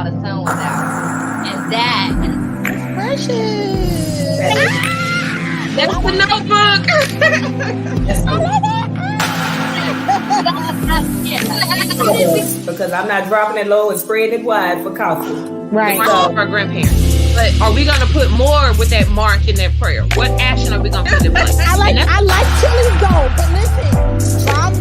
while the sun was out. And that Precious. that's the notebook. Because I'm not dropping it low and spreading it wide for coffee. Right. Our grandparents. But are we gonna put more with that mark in that prayer? What action are we gonna put in place? I like Chili's goal, but listen, Bob.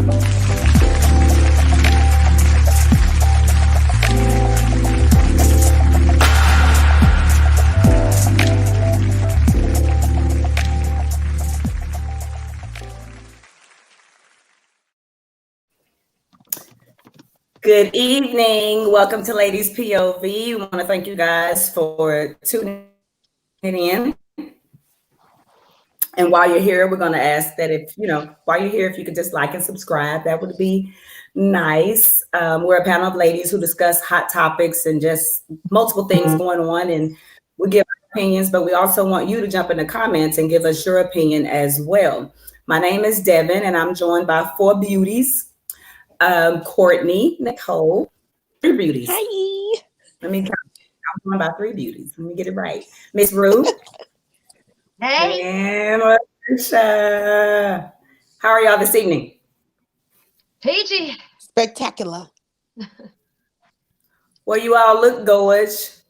Good evening. Welcome to Ladies POV. We want to thank you guys for tuning in. And while you're here, we're going to ask that if you could just like and subscribe, that would be nice. We're a panel of ladies who discuss hot topics and just multiple things going on. And we give our opinions, but we also want you to jump in the comments and give us your opinion as well. My name is Devin, and I'm joined by four beauties. Courtney, Nicole, three beauties. Hi. Let me count. I'm joined by three beauties. Let me get it right. Miss Rue. Hey. And Latricia. How are y'all this evening? Peachy. Spectacular. Well, you all look gorgeous.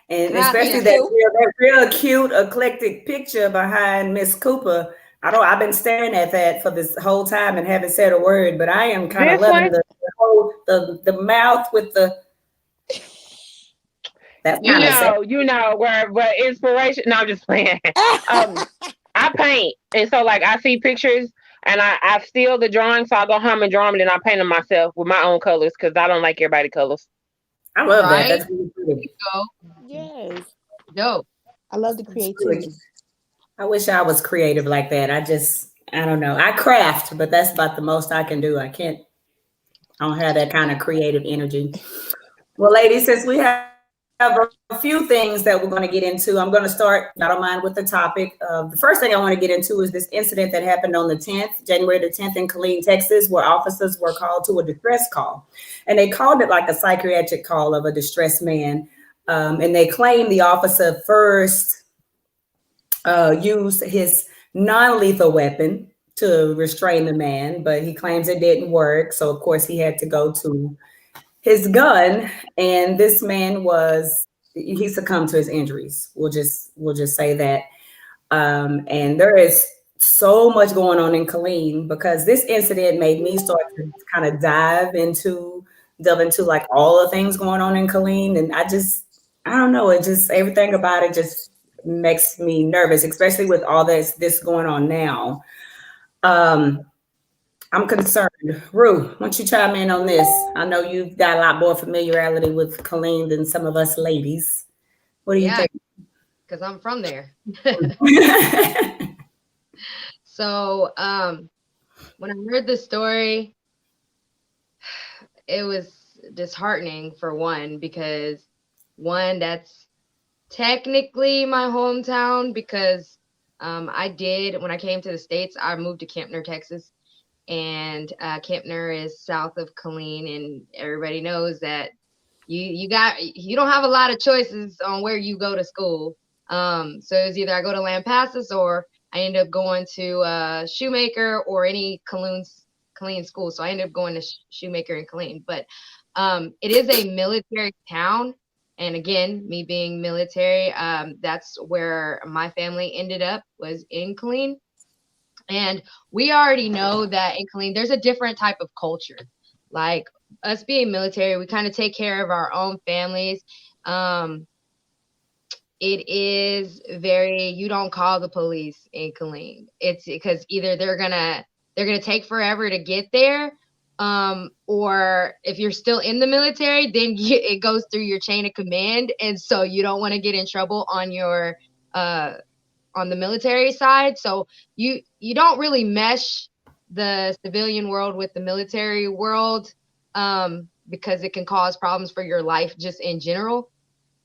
And especially that real cute, eclectic picture behind Miss Cooper. I've been staring at that for this whole time and haven't said a word, but I am kind of loving the mouth with the. That's where inspiration. No, I'm just playing. I paint, and so like I see pictures, and I steal the drawing, so I go home and draw them, and then I paint them myself with my own colors because I don't like everybody's colors. I love that. That's really pretty. Yes. Dope. I love the creativity. I wish I was creative like that. I don't know. I craft, but that's about the most I can do. I don't have that kind of creative energy. Well, ladies, since we have a few things that we're going to get into, I'm going to start, I don't mind, with the topic. The first thing I want to get into is this incident that happened on the 10th, January the 10th in Killeen, Texas, where officers were called to a distress call. And they called it like a psychiatric call of a distressed man. And they claimed the officer first used his non-lethal weapon to restrain the man, but he claims it didn't work. So of course he had to go to his gun, and this man he succumbed to his injuries. We'll just say that. And there is so much going on in Killeen because this incident made me start to kind of delve into like all the things going on in Killeen. And I don't know, everything about it just makes me nervous, especially with all this going on now. I'm concerned. Rue, why don't you chime in on this? I know you've got a lot more familiarity with Killeen than some of us ladies. What do you think? Because I'm from there. So when I heard the story, it was disheartening for one, because that's technically my hometown, because when I came to the States, I moved to Kempner, Texas, and Kempner is south of Killeen, and everybody knows that you don't have a lot of choices on where you go to school. So it was either I go to Lampasas or I end up going to Shoemaker or any Killeen school. So I ended up going to Shoemaker and Killeen, but it is a military town. And again, me being military, that's where my family ended up, was in Killeen. And we already know that in Killeen, there's a different type of culture. Like us being military, we kind of take care of our own families. It is you don't call the police in Killeen. It's because either they're gonna take forever to get there, or if you're still in the military, then it goes through your chain of command, and so you don't want to get in trouble on your on the military side. So you don't really mesh the civilian world with the military world, because it can cause problems for your life just in general.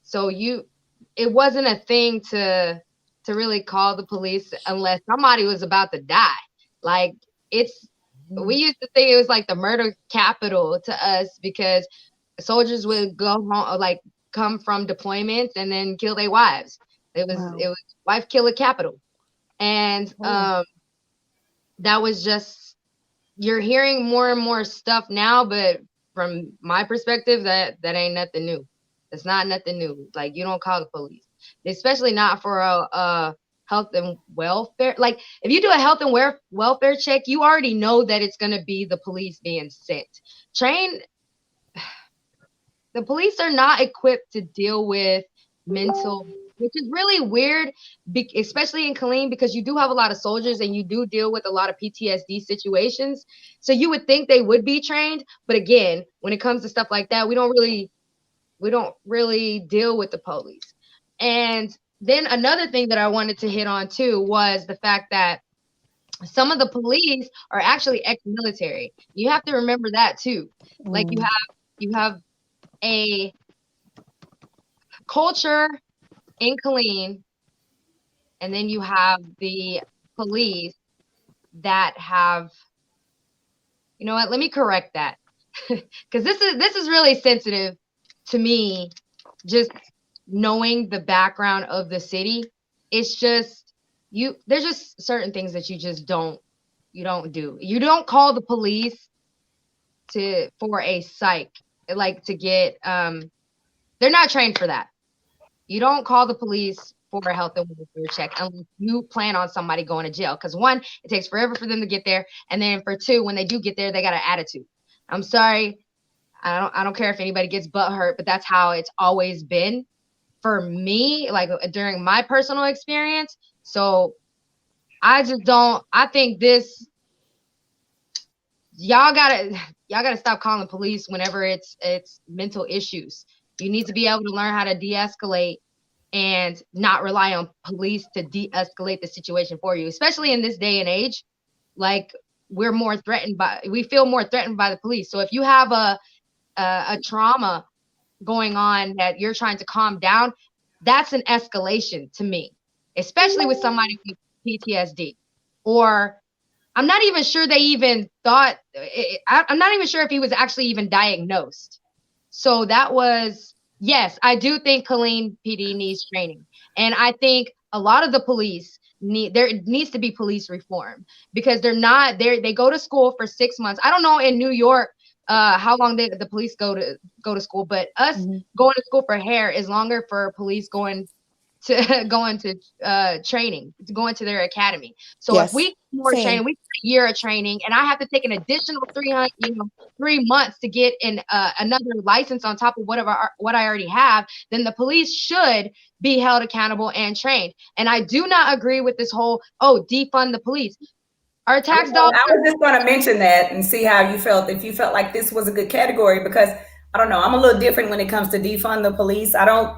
So it wasn't a thing to really call the police unless somebody was about to die. Like we used to think it was like the murder capital to us, because soldiers would go home, like come from deployments and then kill their wives. It was wife killer capital. And that was just, you're hearing more and more stuff now, but from my perspective, that ain't nothing new. It's not nothing new. Like, you don't call the police, especially not for a health and welfare. Like, if you do a health and welfare check, you already know that it's going to be the police being sent. The police are not equipped to deal with mental, which is really weird, especially in Killeen, because you do have a lot of soldiers and you do deal with a lot of PTSD situations. So you would think they would be trained, but again, when it comes to stuff like that, we don't really deal with the police. And then another thing that I wanted to hit on too was the fact that some of the police are actually ex-military. You have to remember that too. Like, you have a culture in Killeen, and then you have the police that have, you know what, let me correct that, because this is really sensitive to me, just knowing the background of the city. It's just, there's just certain things that you just don't do. You don't call the police for a psych, like to get they're not trained for that. You don't call the police for a health and welfare check unless you plan on somebody going to jail. Because one, it takes forever for them to get there, and then for two, when they do get there, they got an attitude. I'm sorry, I don't care if anybody gets butt hurt, but that's how it's always been for me, like during my personal experience. So I just don't. I think y'all gotta stop calling police whenever it's mental issues. You need to be able to learn how to de-escalate and not rely on police to de-escalate the situation for you, especially in this day and age. Like, we feel more threatened by the police. So if you have a trauma going on that you're trying to calm down, that's an escalation to me, especially with somebody with PTSD. Or I'm not even sure they even thought, I'm not even sure if he was actually even diagnosed. So that was, yes, I do think Killeen PD needs training. And I think a lot of the police there needs to be police reform, because they're not there. They go to school for 6 months. I don't know in New York how long the police go to school, but us going to school for hair is longer for police going to training, going to their academy. So if we more training, we get a year of training, and I have to take an additional 3 months to get another license on top of what I already have, then the police should be held accountable and trained. And I do not agree with this whole defund the police. Our tax dollars. I was just going to mention that and see how you felt, if you felt like this was a good category, because I don't know, I'm a little different when it comes to defund the police. I don't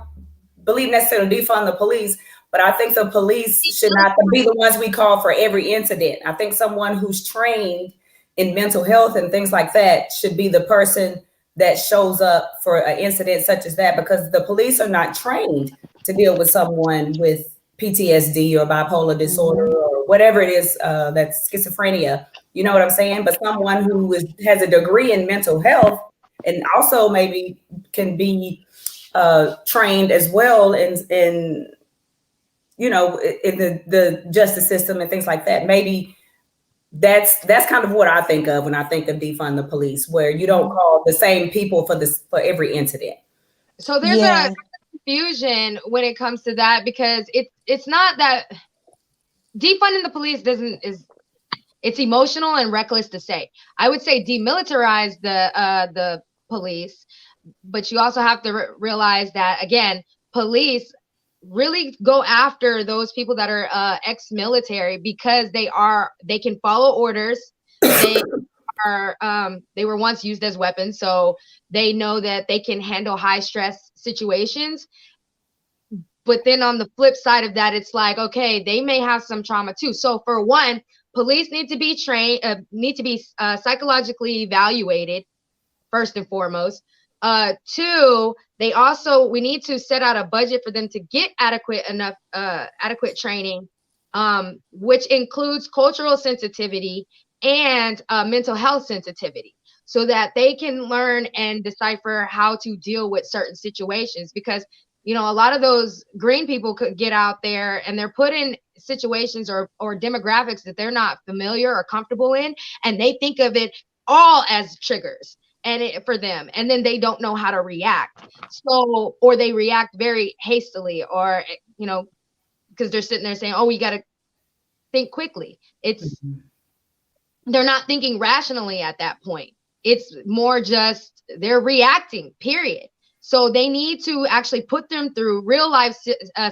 believe necessarily defund the police, but I think the police should not be the ones we call for every incident. I think someone who's trained in mental health and things like that should be the person that shows up for an incident such as that, because the police are not trained to deal with someone with PTSD or bipolar disorder or whatever it is, that's schizophrenia. You know what I'm saying? But someone who has a degree in mental health and also maybe can be trained as well in the justice system and things like that. Maybe that's kind of what I think of when I think of defund the police, where you don't call the same people for every incident. So there's a confusion when it comes to that, because it's not that defunding the police it's emotional and reckless to say. I would say demilitarize the police. But you also have to realize that, again, police really go after those people that are ex-military, because they can follow orders. They were once used as weapons, so they know that they can handle high stress situations. But then on the flip side of that, it's like, okay, they may have some trauma too. So for one, police need to be trained, need to be psychologically evaluated first and foremost. Two, we need to set out a budget for them to get adequate training, which includes cultural sensitivity and mental health sensitivity. so that they can learn and decipher how to deal with certain situations. Because a lot of those green people could get out there and they're put in situations or demographics that they're not familiar or comfortable in, and they think of it all as triggers for them, and then they don't know how to react. So, or they react very hastily, or because they're sitting there saying, oh, we got to think quickly. They're not thinking rationally at that point. It's more just they're reacting, period. So they need to actually put them through real life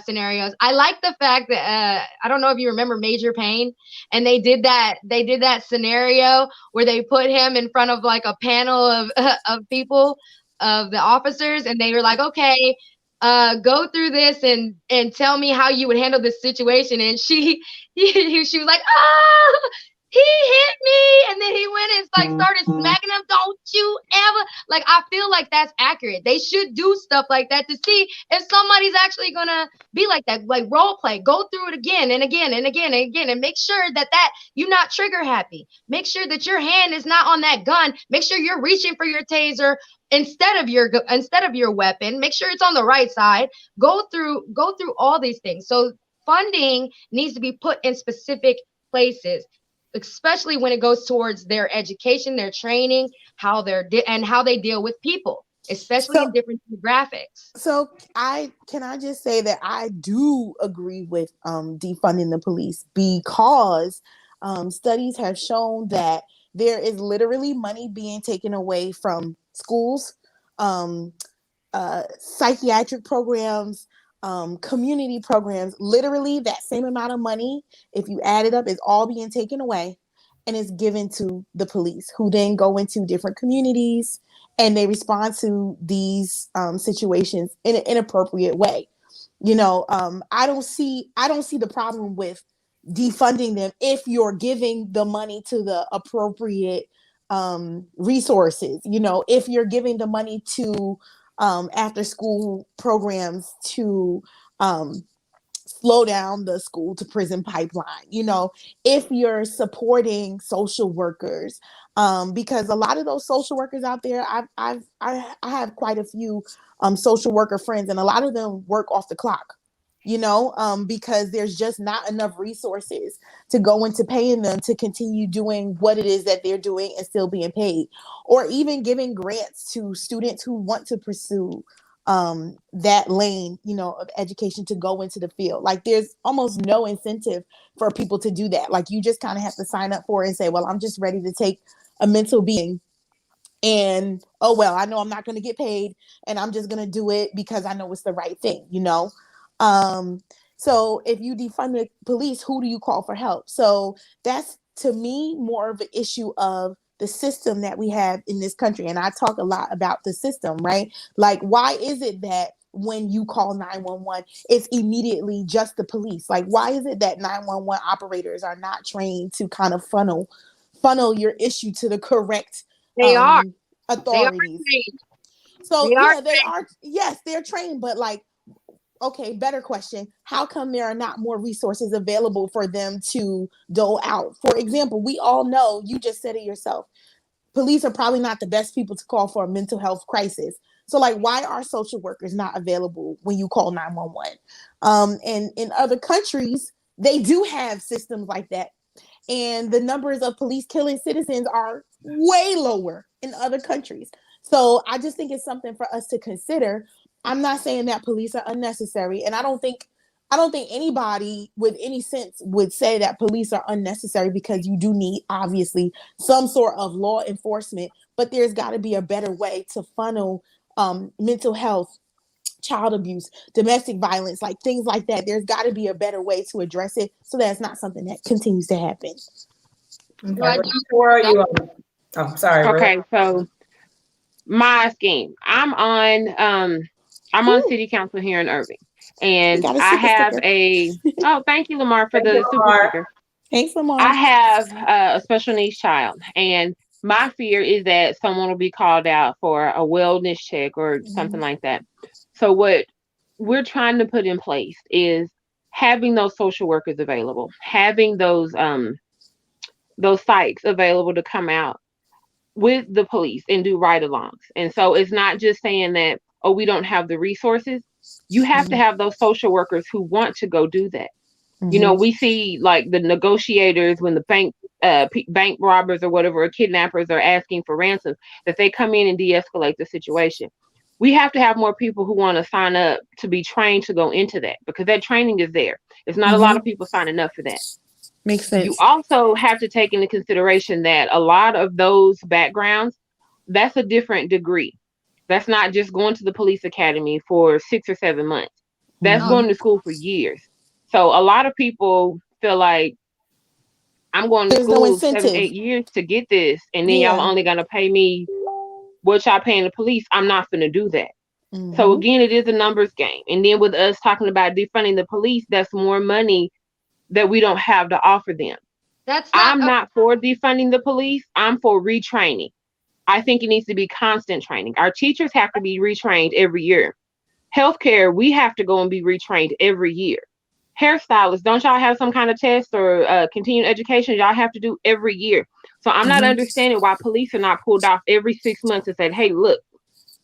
scenarios. I like the fact that I don't know if you remember Major Payne, and they did that scenario where they put him in front of like a panel of people, of the officers, and they were like, okay, go through this and tell me how you would handle this situation. And she was like, oh, he hit me, and then he went and like started smacking him. Don't you ever, like, I feel like that's accurate. They should do stuff like that to see if somebody's actually gonna be like that. Like, role play, go through it again and again and again and again, and make sure that you're not trigger happy. Make sure that your hand is not on that gun. Make sure you're reaching for your taser instead of your weapon. Make sure it's on the right side. Go through all these things. So funding needs to be put in specific places, especially when it goes towards their education, their training, how they deal with people, especially in different demographics. So can I just say that I do agree with defunding the police, because studies have shown that there is literally money being taken away from schools, psychiatric programs, community programs. Literally that same amount of money, if you add it up, is all being taken away and is given to the police, who then go into different communities and they respond to these situations in an inappropriate way. I don't see the problem with defunding them if you're giving the money to the appropriate resources. If you're giving the money to after school programs to slow down the school to prison pipeline, if you're supporting social workers, because a lot of those social workers out there, I have quite a few social worker friends, and a lot of them work off the clock, because there's just not enough resources to go into paying them to continue doing what it is that they're doing and still being paid, or even giving grants to students who want to pursue that lane, of education, to go into the field. Like, there's almost no incentive for people to do that. Like, you just kind of have to sign up for it and say, well, I'm just ready to take a mental being, and oh well, I know I'm not going to get paid, and I'm just going to do it because I know it's the right thing. So if you defund the police, who do you call for help? So that's, to me, more of an issue of the system that we have in this country. And I talk a lot about the system, right? Like, why is it that when you call 911, it's immediately just the police? Like, why is it that 911 operators are not trained to kind of funnel your issue to the correct authorities? So they are. Yes, they're trained, but like, okay, better question. How come there are not more resources available for them to dole out? For example, we all know, you just said it yourself, police are probably not the best people to call for a mental health crisis. So like, why are social workers not available when you call 911? And in other countries, they do have systems like that. And the numbers of police killing citizens are way lower in other countries. So I just think it's something for us to consider. I'm not saying that police are unnecessary, and I don't think anybody with any sense would say that police are unnecessary, because you do need, obviously, some sort of law enforcement, but there's got to be a better way to funnel mental health, child abuse, domestic violence, like things like that. There's got to be a better way to address it, so that's not something that continues to happen. Okay. Where are you on? Oh, sorry. Okay, so my scheme. I'm on city council here in Irving, and I have oh, thank you, Lamar, for the super sticker. Thanks, Lamar. I have a special needs child, and my fear is that someone will be called out for a wellness check or something like that. So what we're trying to put in place is having those social workers available, having those psychs available to come out with the police and do ride-alongs. And so it's not just saying that, oh, we don't have the resources. You have to have those social workers who want to go do that. You know, Mm-hmm. we see like the negotiators when the bank robbers or whatever, or kidnappers are asking for ransom, that they come in and de-escalate the situation. We have to have more people who want to sign up to be trained to go into that, because that training is there. It's not a lot Mm-hmm. of people signing up for that. Makes You sense. also have to take into consideration that a lot of those backgrounds, that's a different degree. That's not just going to the police academy for 6 or 7 months. That's Oh, Mm-hmm. going to school for years. So a lot of people feel like, I'm going to There's no school seven, incentive. 8 years to get this, and then y'all Yeah. only gonna pay me what y'all paying the police. I'm not gonna do that. So Mm-hmm. again, it is a numbers game. And then with us talking about defunding the police, that's more money that we don't have to offer them. that's not I'm not for defunding the police. I'm for retraining. I think it needs to be constant training. Our teachers have to be retrained every year. Healthcare, we have to go and be retrained every year. Hairstylists, don't y'all have some kind of test or continuing education y'all have to do every year? So I'm not Mm-hmm. understanding why police are not pulled off every 6 months and said, hey, look,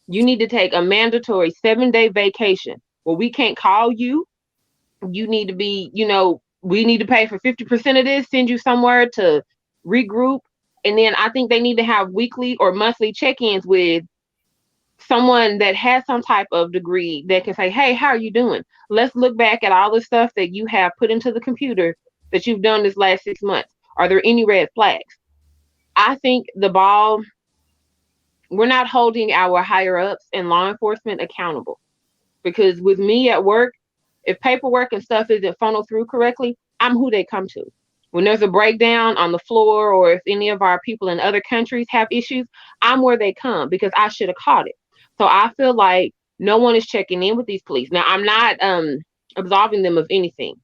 you need to take a mandatory 7-day vacation. Well, we can't call you. You need to be, we need to pay for 50% of this, send you somewhere to regroup. And then I think they need to have weekly or monthly check-ins with someone that has some type of degree that can say, hey, how are you doing? Let's look back at all the stuff that you have put into the computer that you've done this last 6 months. Are there any red flags? I think we're not holding our higher ups and law enforcement accountable. Because with me at work, if paperwork and stuff isn't funneled through correctly, I'm who they come to. When there's a breakdown on the floor, or if any of our people in other countries have issues, I'm where they come because I should have caught it. So I feel like no one is checking in with these police. Now, I'm not absolving them of anything.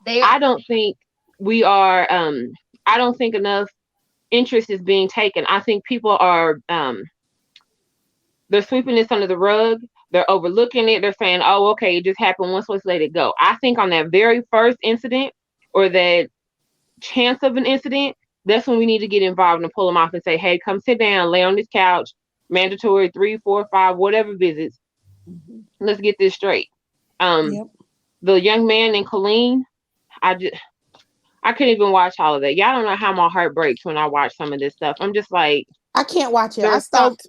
they I don't think we are. I don't think enough interest is being taken. I think people are they're sweeping this under the rug. They're overlooking it. They're saying, "Oh, okay, it just happened once. Let's let it go." I think on that very first incident, or that chance of an incident, that's when we need to get involved and pull them off and say, "Hey, come sit down, lay on this couch, mandatory 3, 4, 5, whatever visits. Mm-hmm. Let's get this straight." Um, Yep. the young man in Colleen, I couldn't even watch all of that. Y'all don't know how my heart breaks when I watch some of this stuff. I'm just like, I can't watch it. there I are so stopped.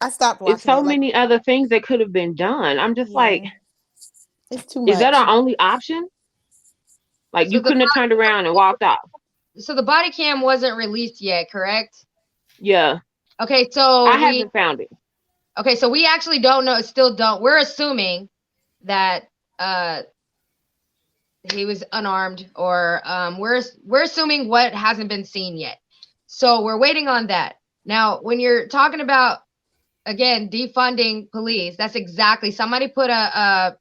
I stopped it's watching so it. Like, many other things that could have been done. I'm just like, yeah, it's too is that much. our only option? Like, so you couldn't have turned around and walked off. the body cam wasn't released yet, correct? Yeah, Okay, I haven't found it. so we actually don't know, still don't. We're assuming that he was unarmed, or we're assuming what hasn't been seen yet. So we're waiting on that. Now, when you're talking about, again, defunding police, that's exactly, somebody put a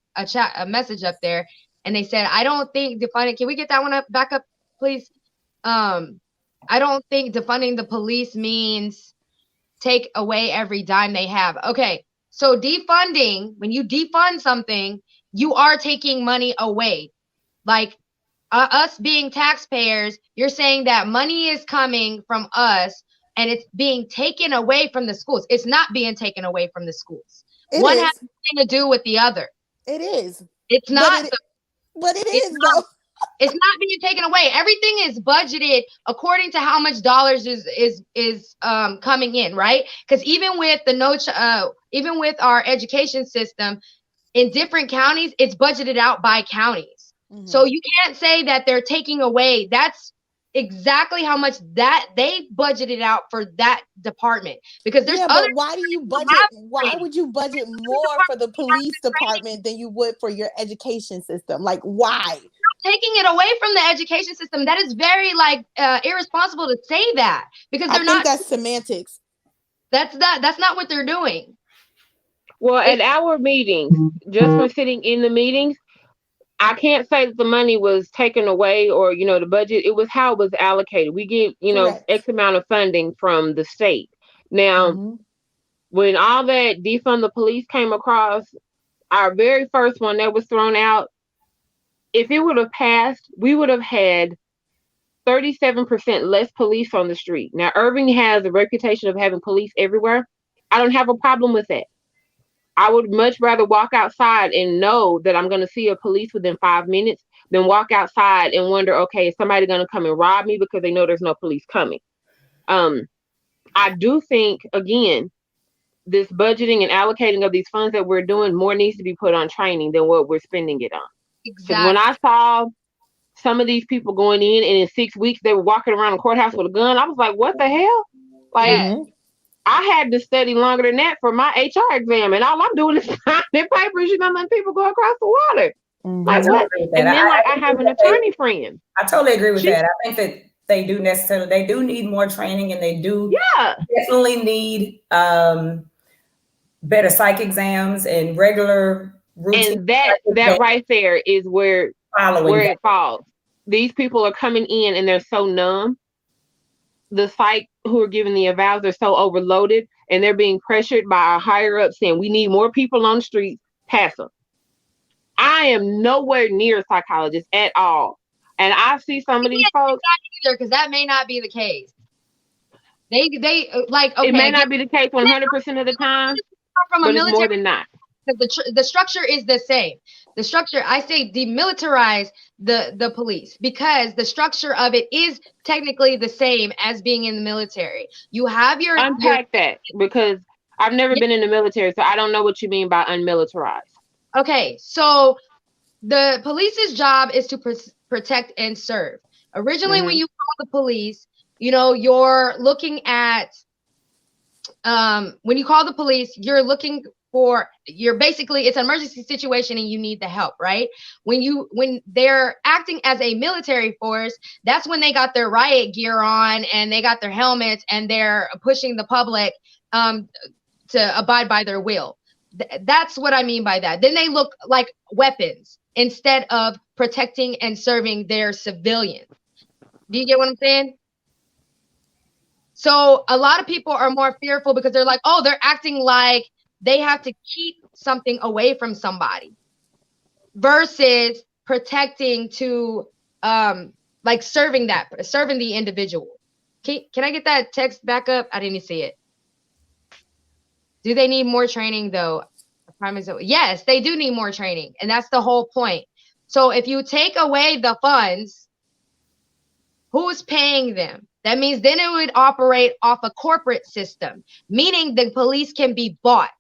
message up there, and they said, I don't think defunding, can we get that one up back up, please? I don't think defunding the police means take away every dime they have. Okay, so defunding, when you defund something, you are taking money away. Like, us being taxpayers, you're saying that money is coming from us and it's being taken away from the schools. It's not being taken away from the schools. It One has is. nothing to do with the other. It is. It's But not. it It's is not. though. It's not being taken away. Everything is budgeted according to how much dollars is coming in, right? Because even with even with our education system in different counties, it's budgeted out by counties. Mm-hmm. So you can't say that they're taking away. That's exactly how much that they budgeted out for that department. Because there's other. But why do you budget? Why would you budget more for the police department than you would for your education system? Like, why? Taking it away from the education system, that is very irresponsible to say that, because I they're think not. that's semantics. That's not what they're doing. Well, at our meetings, just from sitting in the meetings, I can't say that the money was taken away, or, the budget. It was how it was allocated. We get, Correct. X amount of funding from the state. Now, Mm-hmm. when all that defund the police came across, our very first one that was thrown out, if it would have passed, we would have had 37% less police on the street. Now, Irving has a reputation of having police everywhere. I don't have a problem with that. I would much rather walk outside and know that I'm going to see a police within 5 minutes than walk outside and wonder, okay, is somebody going to come and rob me because they know there's no police coming? I do think, again, this budgeting and allocating of these funds that we're doing, more needs to be put on training than what we're spending it on. Because when I saw some of these people going in and in 6 weeks they were walking around the courthouse with a gun, I was like, what the hell? Like, I had to study longer than that for my HR exam, and all I'm doing is signing papers, letting people go across the water. Like, what? And then, I have an attorney friend. I totally agree with that. I think that they do need more training, and they do definitely need better psych exams and regular routine. And that right there is where it falls. These people are coming in and they're so numb. The psych who are giving the evals are so overloaded, and they're being pressured by our higher ups saying we need more people on the streets. Pass them. I am nowhere near a psychologist at all, and I see some of these folks because that may not be the case. They like, okay, it may not be the case 100% of the time, but it's more than not. The structure is the same. The structure, I say, demilitarize the police, because the structure of it is technically the same as being in the military. You have your unpack that, because I've never been in the military, so I don't know what you mean by unmilitarized. Okay, so the police's job is to protect and serve. Originally, when you call the police, you're looking at when you call the police, you're basically, it's an emergency situation and you need the help, right? When they're acting as a military force, that's when they got their riot gear on and they got their helmets and they're pushing the public to abide by their will. That's what I mean by that. Then they look like weapons instead of protecting and serving their civilians. Do you get what I'm saying? So a lot of people are more fearful because they're like, oh, they're acting like they have to keep something away from somebody versus protecting to like serving the individual. Can I get that text back up? I didn't see it. Do they need more training though? Yes, they do need more training. And that's the whole point. So if you take away the funds, who's paying them? That means then it would operate off a corporate system, meaning the police can be bought.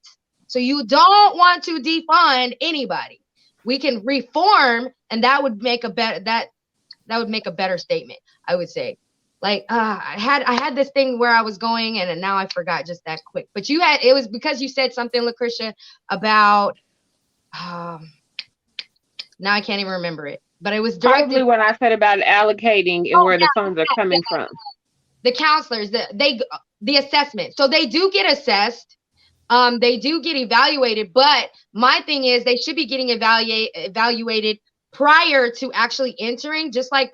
So you don't want to defund anybody. We can reform, and that would make a better statement, I would say. Like I had this thing where I was going, and now I forgot just that quick. But it was because you said something, Lucretia, about now I can't even remember it. But it was directly when I said about allocating and where the funds are coming from. The counselors, the assessment. So they do get assessed. They do get evaluated, but my thing is they should be getting evaluated prior to actually entering, just like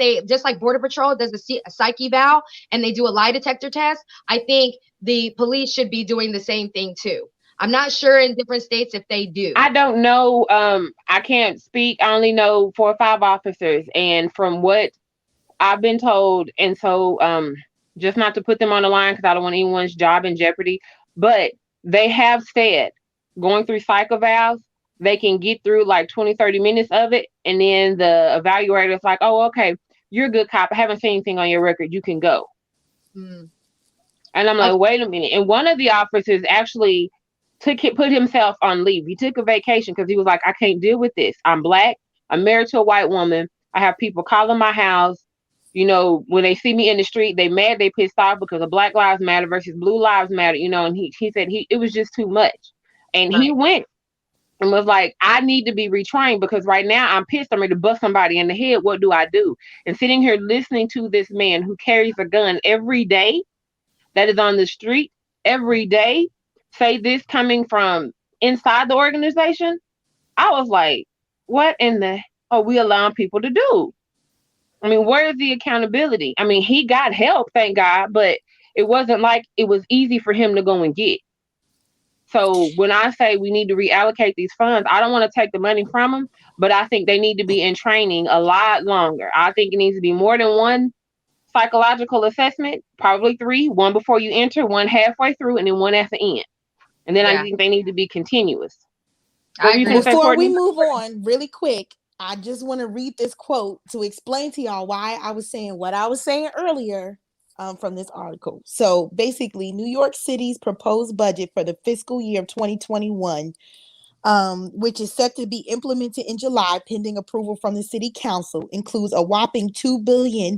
Border Patrol does a psych eval and they do a lie detector test. I think the police should be doing the same thing too. I'm not sure in different states if they do. I don't know. I can't speak. I only know 4 or 5 officers, and from what I've been told, and so just not to put them on the line because I don't want anyone's job in jeopardy, but they have said going through psych evals, they can get through like 20, 30 minutes of it. And then the evaluator is like, oh, okay, you're a good cop. I haven't seen anything on your record. You can go. And I'm like, wait a minute. And one of the officers actually put himself on leave. He took a vacation because he was like, I can't deal with this. I'm Black. I'm married to a white woman. I have people calling my house. When they see me in the street, they mad, they pissed off because of Black Lives Matter versus Blue Lives Matter, and he said it was just too much. And he went and was like, I need to be retrained because right now I'm pissed. I'm ready to bust somebody in the head. What do I do? And sitting here listening to this man who carries a gun every day, that is on the street every day, say this coming from inside the organization, I was like, what in the are we allowing people to do? I mean, where is the accountability? I mean, he got help, thank God, but it wasn't like it was easy for him to go and get. So when I say we need to reallocate these funds, I don't want to take the money from them, but I think they need to be in training a lot longer. I think it needs to be more than one psychological assessment, probably 3, one before you enter, one halfway through, and then one at the end. And then I think they need to be continuous. What I were you agree. going to say, Before we Courtney? move on, really quick, I just want to read this quote to explain to y'all why I was saying what I was saying earlier from this article. So basically, New York City's proposed budget for the fiscal year of 2021, which is set to be implemented in July pending approval from the city council, includes a whopping $2 billion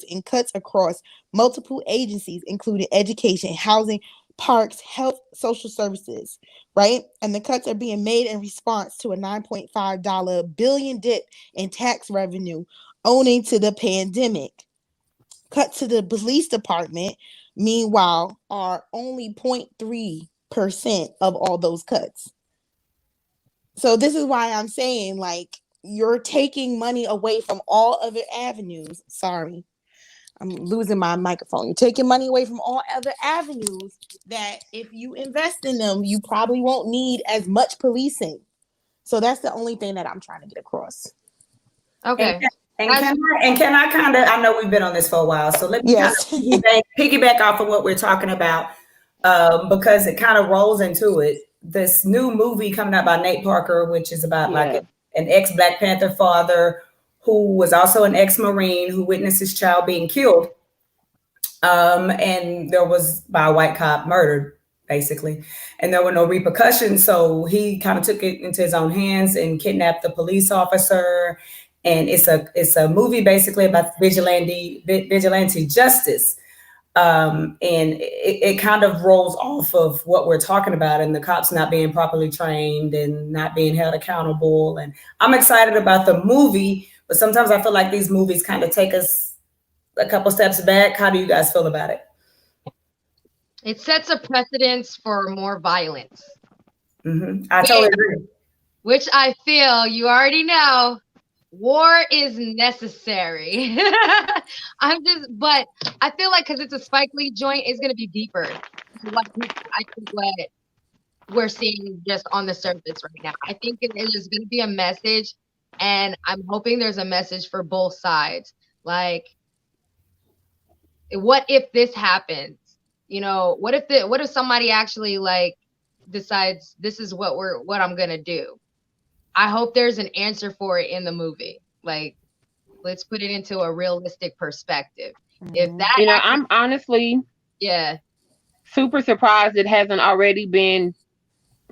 in cuts across multiple agencies, including education, housing, parks, health, social services, right? And the cuts are being made in response to a $9.5 billion dip in tax revenue owing to the pandemic. Cut to the police department, meanwhile, are only 0.3% of all those cuts. So this is why I'm saying, like, you're taking money away from all other avenues. Sorry, I'm losing my microphone. You're taking money away from all other avenues that if you invest in them, you probably won't need as much policing. So that's the only thing that I'm trying to get across. Okay. And can I kind of, I know we've been on this for a while, so let me kind Yes. of piggyback off of what we're talking about, because it kind of rolls into it. This new movie coming out by Nate Parker, which is about like an ex-Black Panther father who was also an ex-Marine who witnessed his child being killed. And there was by a white cop murdered, basically. And there were no repercussions. So he kind of took it into his own hands and kidnapped the police officer. And it's a movie basically about vigilante justice. And it kind of rolls off of what we're talking about and the cops not being properly trained and not being held accountable. And I'm excited about the movie, but sometimes I feel like these movies kind of take us a couple steps back. How do you guys feel about it? It sets a precedence for more violence. Mm-hmm. I totally agree. Which I feel, you already know, war is necessary. But I feel like because it's a Spike Lee joint, it's going to be deeper. I think what we're seeing just on the surface right now. I think it is going to be a message, and I'm hoping there's a message for both sides. Like, what if this happens? You know, what if somebody actually like decides this is what I'm gonna do? I hope there's an answer for it in the movie. Like, let's put it into a realistic perspective. If that, I'm honestly, super surprised it hasn't already been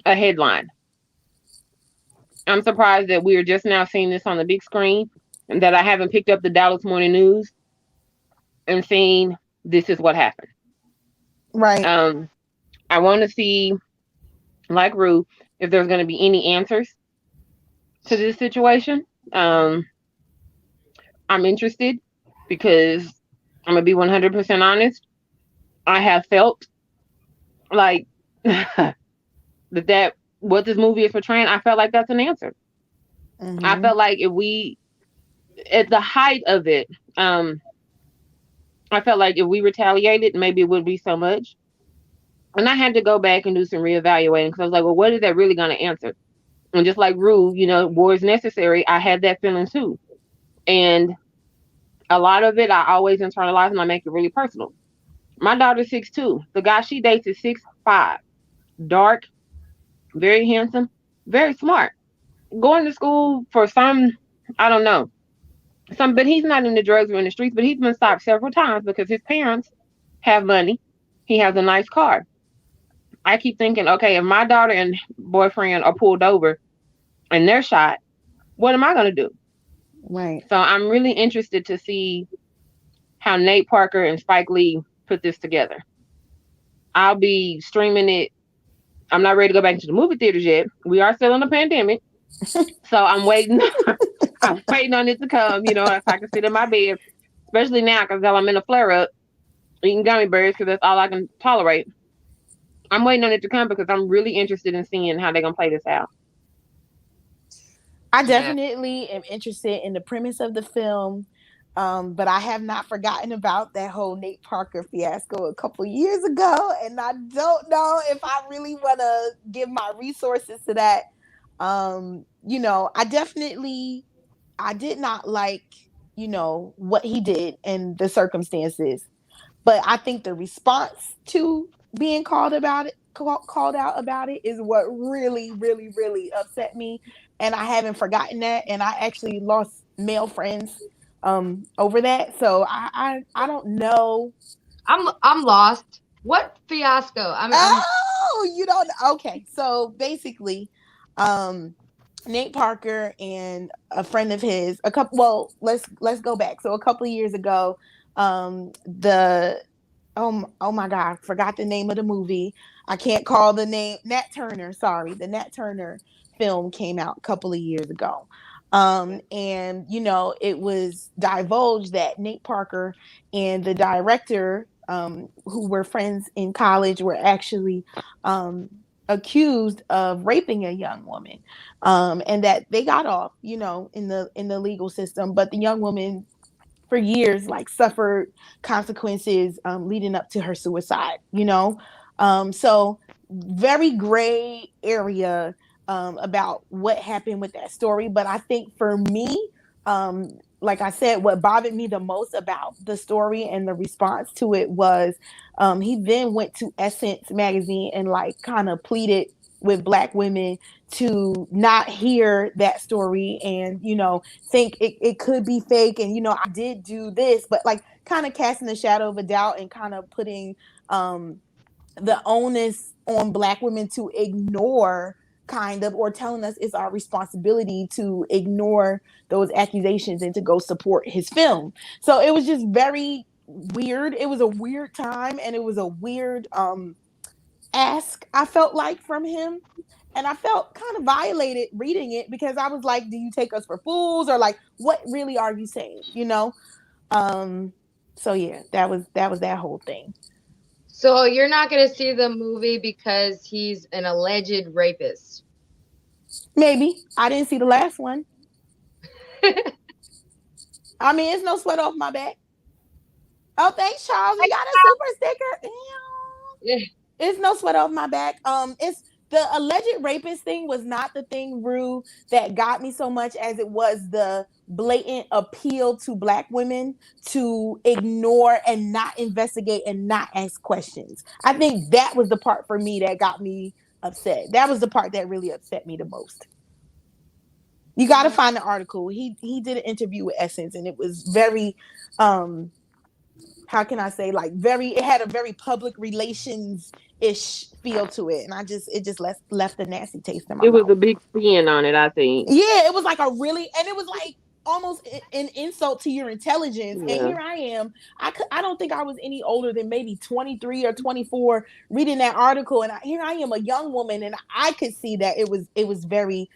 a headline. I'm surprised that we're just now seeing this on the big screen and that I haven't picked up the Dallas Morning News and seen this is what happened. Right. I want to see, like Rue, if there's going to be any answers to this situation. I'm interested because I'm going to be 100% honest. I have felt like that what this movie is portraying, I felt like that's an answer. Mm-hmm. I felt like if we, at the height of it, I felt like if we retaliated, maybe it wouldn't be so much. And I had to go back and do some reevaluating because I was like, well, what is that really going to answer? And just like Rue, war is necessary. I had that feeling too. And a lot of it, I always internalize and I make it really personal. My daughter's 6'2". The guy she dates is 6'5". Dark, very handsome, very smart. Going to school for some, I don't know. But he's not in the drugs or in the streets, but he's been stopped several times because his parents have money. He has a nice car. I keep thinking, okay, if my daughter and boyfriend are pulled over and they're shot, what am I going to do? Right. So I'm really interested to see how Nate Parker and Spike Lee put this together. I'll be streaming it. I'm not ready to go back to the movie theaters yet. We are still in a pandemic. So I'm waiting. I'm waiting on it to come, if I can sit in my bed, especially now because I'm in a flare-up, eating gummy bears because that's all I can tolerate. I'm waiting on it to come because I'm really interested in seeing how they're going to play this out. I definitely am interested in the premise of the film, but I have not forgotten about that whole Nate Parker fiasco a couple years ago, and I don't know if I really want to give my resources to that. I did not like, what he did and the circumstances. But I think the response to being called out about it is what really, really, really upset me. And I haven't forgotten that. And I actually lost male friends over that. So I don't know. I'm lost. What fiasco? I'm Oh, you don't. Okay, so basically, Nate Parker and a friend of his, a couple. Well, let's go back. So a couple of years ago, the oh my God, forgot the name of the movie. I can't call the name. Nat Turner. Sorry, the Nat Turner film came out a couple of years ago. And it was divulged that Nate Parker and the director, who were friends in college, were actually accused of raping a young woman, and that they got off, in the legal system, but the young woman for years suffered consequences leading up to her suicide. So very gray area about what happened with that story. But I think for me, like I said, what bothered me the most about the story and the response to it was he then went to Essence magazine and kind of pleaded with Black women to not hear that story and think it could be fake, and I did do this, but kind of casting the shadow of a doubt and kind of putting the onus on Black women to ignore, kind of, or telling us it's our responsibility to ignore those accusations and to go support his film. So it was just very weird. It was a weird time, and it was a weird ask, I felt like, from him. And I felt kind of violated reading it, because I was like, do you take us for fools, or what really are you saying? So yeah, that was that whole thing. So you're not going to see the movie because he's an alleged rapist. Maybe. I didn't see the last one. I mean, it's no sweat off my back. Oh, thanks, Charles. You got a super sticker. Yeah. It's no sweat off my back. It's the alleged rapist thing was not the thing, Rue, that got me so much as it was the blatant appeal to Black women to ignore and not investigate and not ask questions. I think that was the part for me that got me upset. That was the part that really upset me the most. You got to find the article. He did an interview with Essence, and it was very how can I say, it had a very public relations ish feel to it, and it just left a nasty taste in my mouth. It was a big spin on it, I think. Yeah, it was and it was almost an insult to your intelligence. Yeah. And here I am. I don't think I was any older than maybe 23 or 24 reading that article, and here I am, a young woman, and I could see that it was very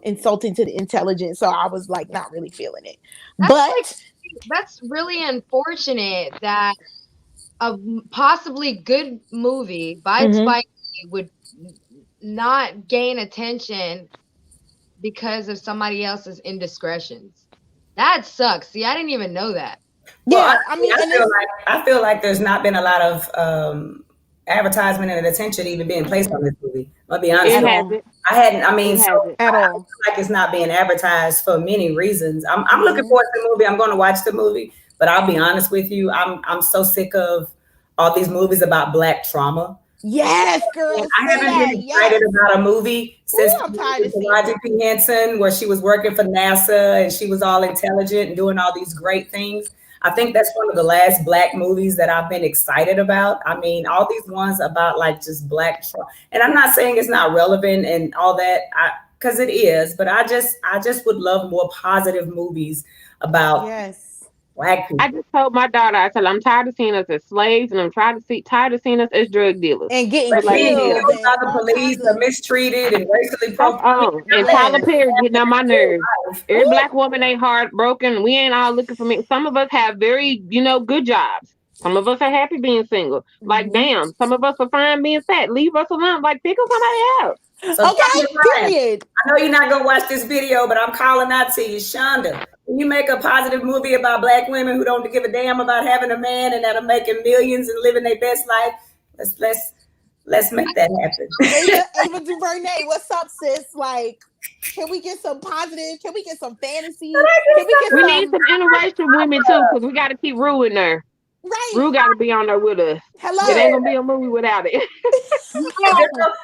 insulting to the intelligence. So I was not really feeling it. That's really unfortunate that a possibly good movie by Spike Lee would not gain attention because of somebody else's indiscretions. That sucks. See, I didn't even know that. Yeah, well, I feel like there's not been a lot of advertisement and attention even being placed on this movie. I'll be honest. I hadn't. I mean, at all. I feel like it's not being advertised for many reasons. I'm looking forward to the movie. I'm going to watch the movie, but I'll be honest with you. I'm so sick of all these movies about Black trauma. Yes, girl. I haven't been excited about a movie since Taraji P. Henson, where she was working for NASA and she was all intelligent and doing all these great things. I think that's one of the last Black movies that I've been excited about. I mean, all these ones about just Black trauma, and I'm not saying it's not relevant and all that, because it is, but I just would love more positive movies about Black people. I just told my daughter, I said, I'm tired of seeing us as slaves, and I'm tired of seeing us as drug dealers. And getting killed. The police are mistreated and racially profiled. And Tyler Perry getting on my nerves. Every Black woman ain't heartbroken. We ain't all looking for me. Some of us have very, good jobs. Some of us are happy being single. Damn, some of us are fine being fat. Leave us alone. Pick up somebody else. So period. I know you're not going to watch this video, but I'm calling out to you, Shonda. When you make a positive movie about Black women who don't give a damn about having a man and that are making millions and living their best life, Let's make that happen. Ava DuVernay, what's up, sis? Like, can we get some positive? Can we get some fantasy? Can we get We need some interracial women too, because we got to keep Rue in there. right? Rue got to be on there with us. Hello. It ain't gonna be a movie without it.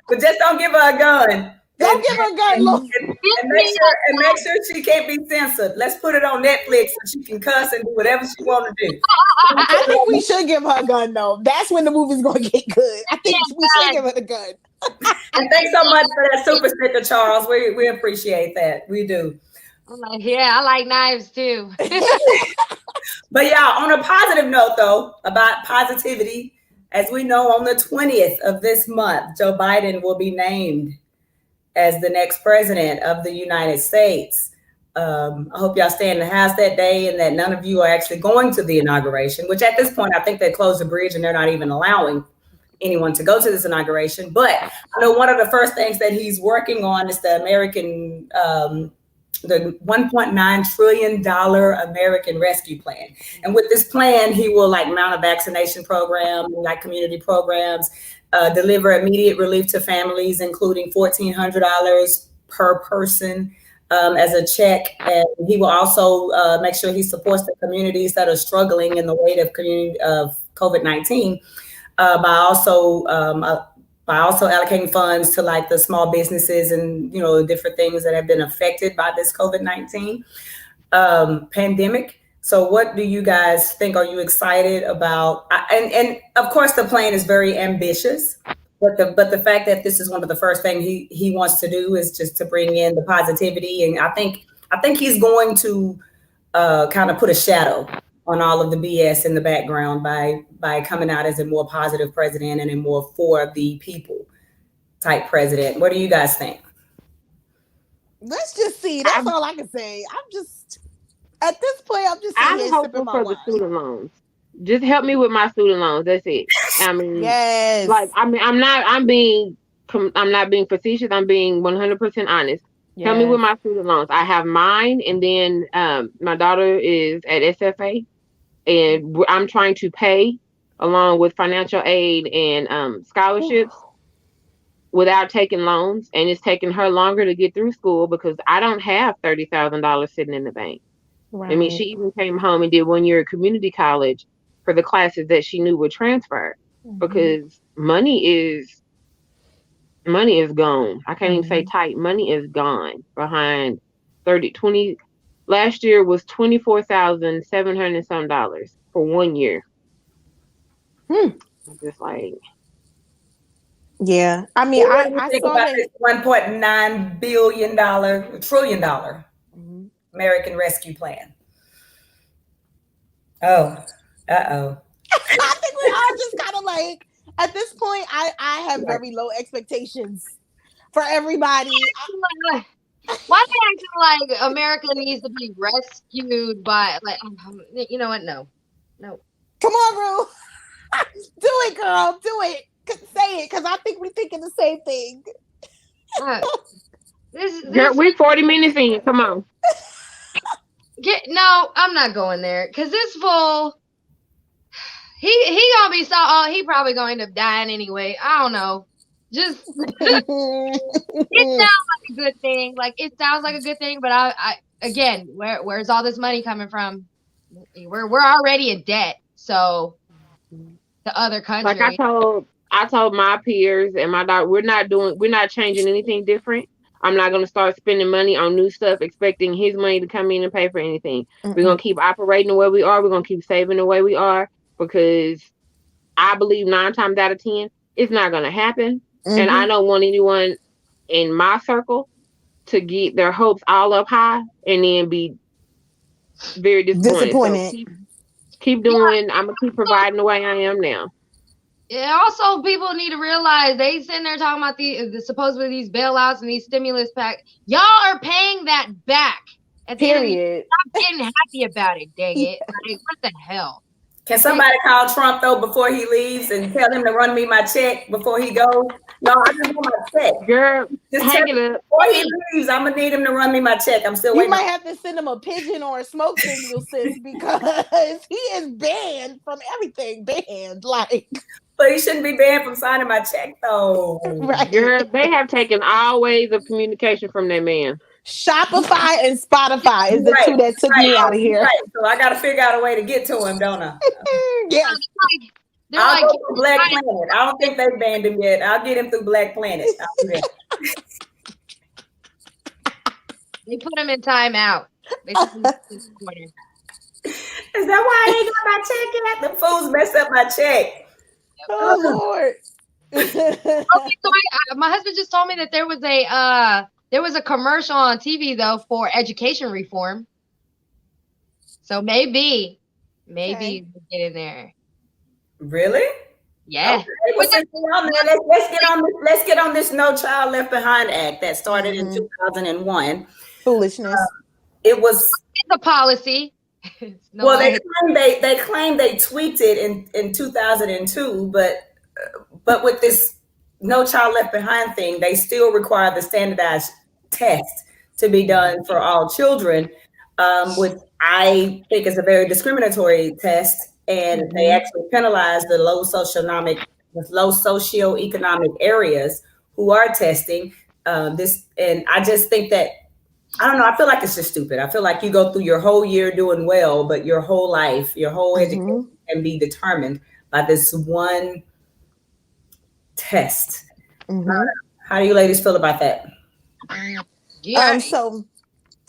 But just don't give her a gun. Don't give her a gun, look. And make sure she can't be censored. Let's put it on Netflix so she can cuss and do whatever she want to do. I think we should give her a gun, though. That's when the movie's gonna get good. I think we should give her the gun. And thanks so much for that super sticker, Charles. We appreciate that. We do. I'm like, yeah, I like knives too. But yeah, on a positive note, though, about positivity, as we know, on the 20th of this month, Joe Biden will be named as the next president of the United States. I hope y'all stay in the house that day and that none of you are actually going to the inauguration, which at this point, I think they closed the bridge and they're not even allowing anyone to go to this inauguration. But I know one of the first things that he's working on is the American, the $1.9 trillion American Rescue Plan. And with this plan, he will like mount a vaccination program, like community programs, deliver immediate relief to families, including $1,400 per person as a check. And he will also make sure he supports the communities that are struggling in the weight of COVID-19 by also allocating funds to like the small businesses and, you know, different things that have been affected by this COVID-19 pandemic. So what do you guys think? Are you excited about? And of course, the plan is very ambitious, but the fact that this is one of the first things he wants to do is just to bring in the positivity. And I think he's going to kind of put a shadow on all of the BS in the background by coming out as a more positive president and a more for the people type president. What do you guys think? Let's just see. That's all I can say. At this point, I'm hoping for the student loans. Just help me with my student loans. That's it. I mean, yes. Like, I mean, I'm not being facetious. I'm being 100% honest. Yes. Help me with my student loans. I have mine, and then my daughter is at SFA, and I'm trying to pay along with financial aid and scholarships without taking loans. And it's taking her longer to get through school because I don't have $30,000 sitting in the bank. Right. I mean, she even came home and did 1 year at community college for the classes that she knew would transfer because money is gone. I can't even say tight. Money is gone behind 20. Last year was $24,700 some dollars for 1 year. Just like, yeah. I mean, I think saw about this $1.9 trillion American Rescue Plan. Oh, I think we are just kind of like, at this point, I have very low expectations for everybody. Why do I feel like America needs to be rescued by, like, you know what? No. Come on, Rue. Do it, girl. Do it. Say it, because I think we're thinking the same thing. Girl, we're 40 minutes in. Come on. No, I'm not going there because this fool, he gonna be he probably going to end up dying anyway. I don't know. Just it sounds like a good thing. Like it sounds like a good thing, but I again, where's all this money coming from? We're already in debt, so the other country. Like I told my peers and my daughter, we're not changing anything different. I'm not going to start spending money on new stuff, expecting his money to come in and pay for anything. We're going to keep operating the way we are. We're going to keep saving the way we are because I believe 9 times out of 10, it's not going to happen. And I don't want anyone in my circle to get their hopes all up high and then be very disappointed. So keep doing. I'm going to keep providing the way I am now. Yeah, also people need to realize they sitting there talking about the supposedly these bailouts and these stimulus packs. Y'all are paying that back. At the Period. Stop getting happy about it, dang it. Like, what the hell? Can somebody call Trump though before he leaves and tell him to run me my check before he goes? No, I just want my check. Girl, just hang it up. Before he leaves, I'm gonna need him to run me my check. I'm still waiting. You might have to send him a pigeon or a smoke signal, sis, because he is banned from everything. Banned, like. But he shouldn't be banned from signing my check, though. Right. Girl, they have taken all ways of communication from that man. Shopify and Spotify is the Right, two that took me out of here. right. So I got to figure out a way to get to him, don't I? Yes. They're I'll like, go through Black Planet. I don't think they banned him yet. I'll get him through Black Planet. I'll do that. they put him in timeout. They put him in the corner. Is that why I ain't got my check yet? The fools messed up my check. Oh Lord. Okay, so my husband just told me that there was a commercial on TV though for education reform. So maybe Okay. we'll get in there. Really? Yeah. Okay. Well, since we're on there, let's get on this No Child Left Behind Act that started in 2001. Foolishness. It was It's a policy. No well, way. they claim they tweaked it in 2002, but with this No Child Left Behind thing, they still require the standardized test to be done for all children, which I think is a very discriminatory test, and they actually penalize the low socioeconomic areas who are testing this. And I just think that I don't know. I feel like it's just stupid. I feel like you go through your whole year doing well, but your whole life, your whole education can be determined by this one test. How do you ladies feel about that? Yeah. So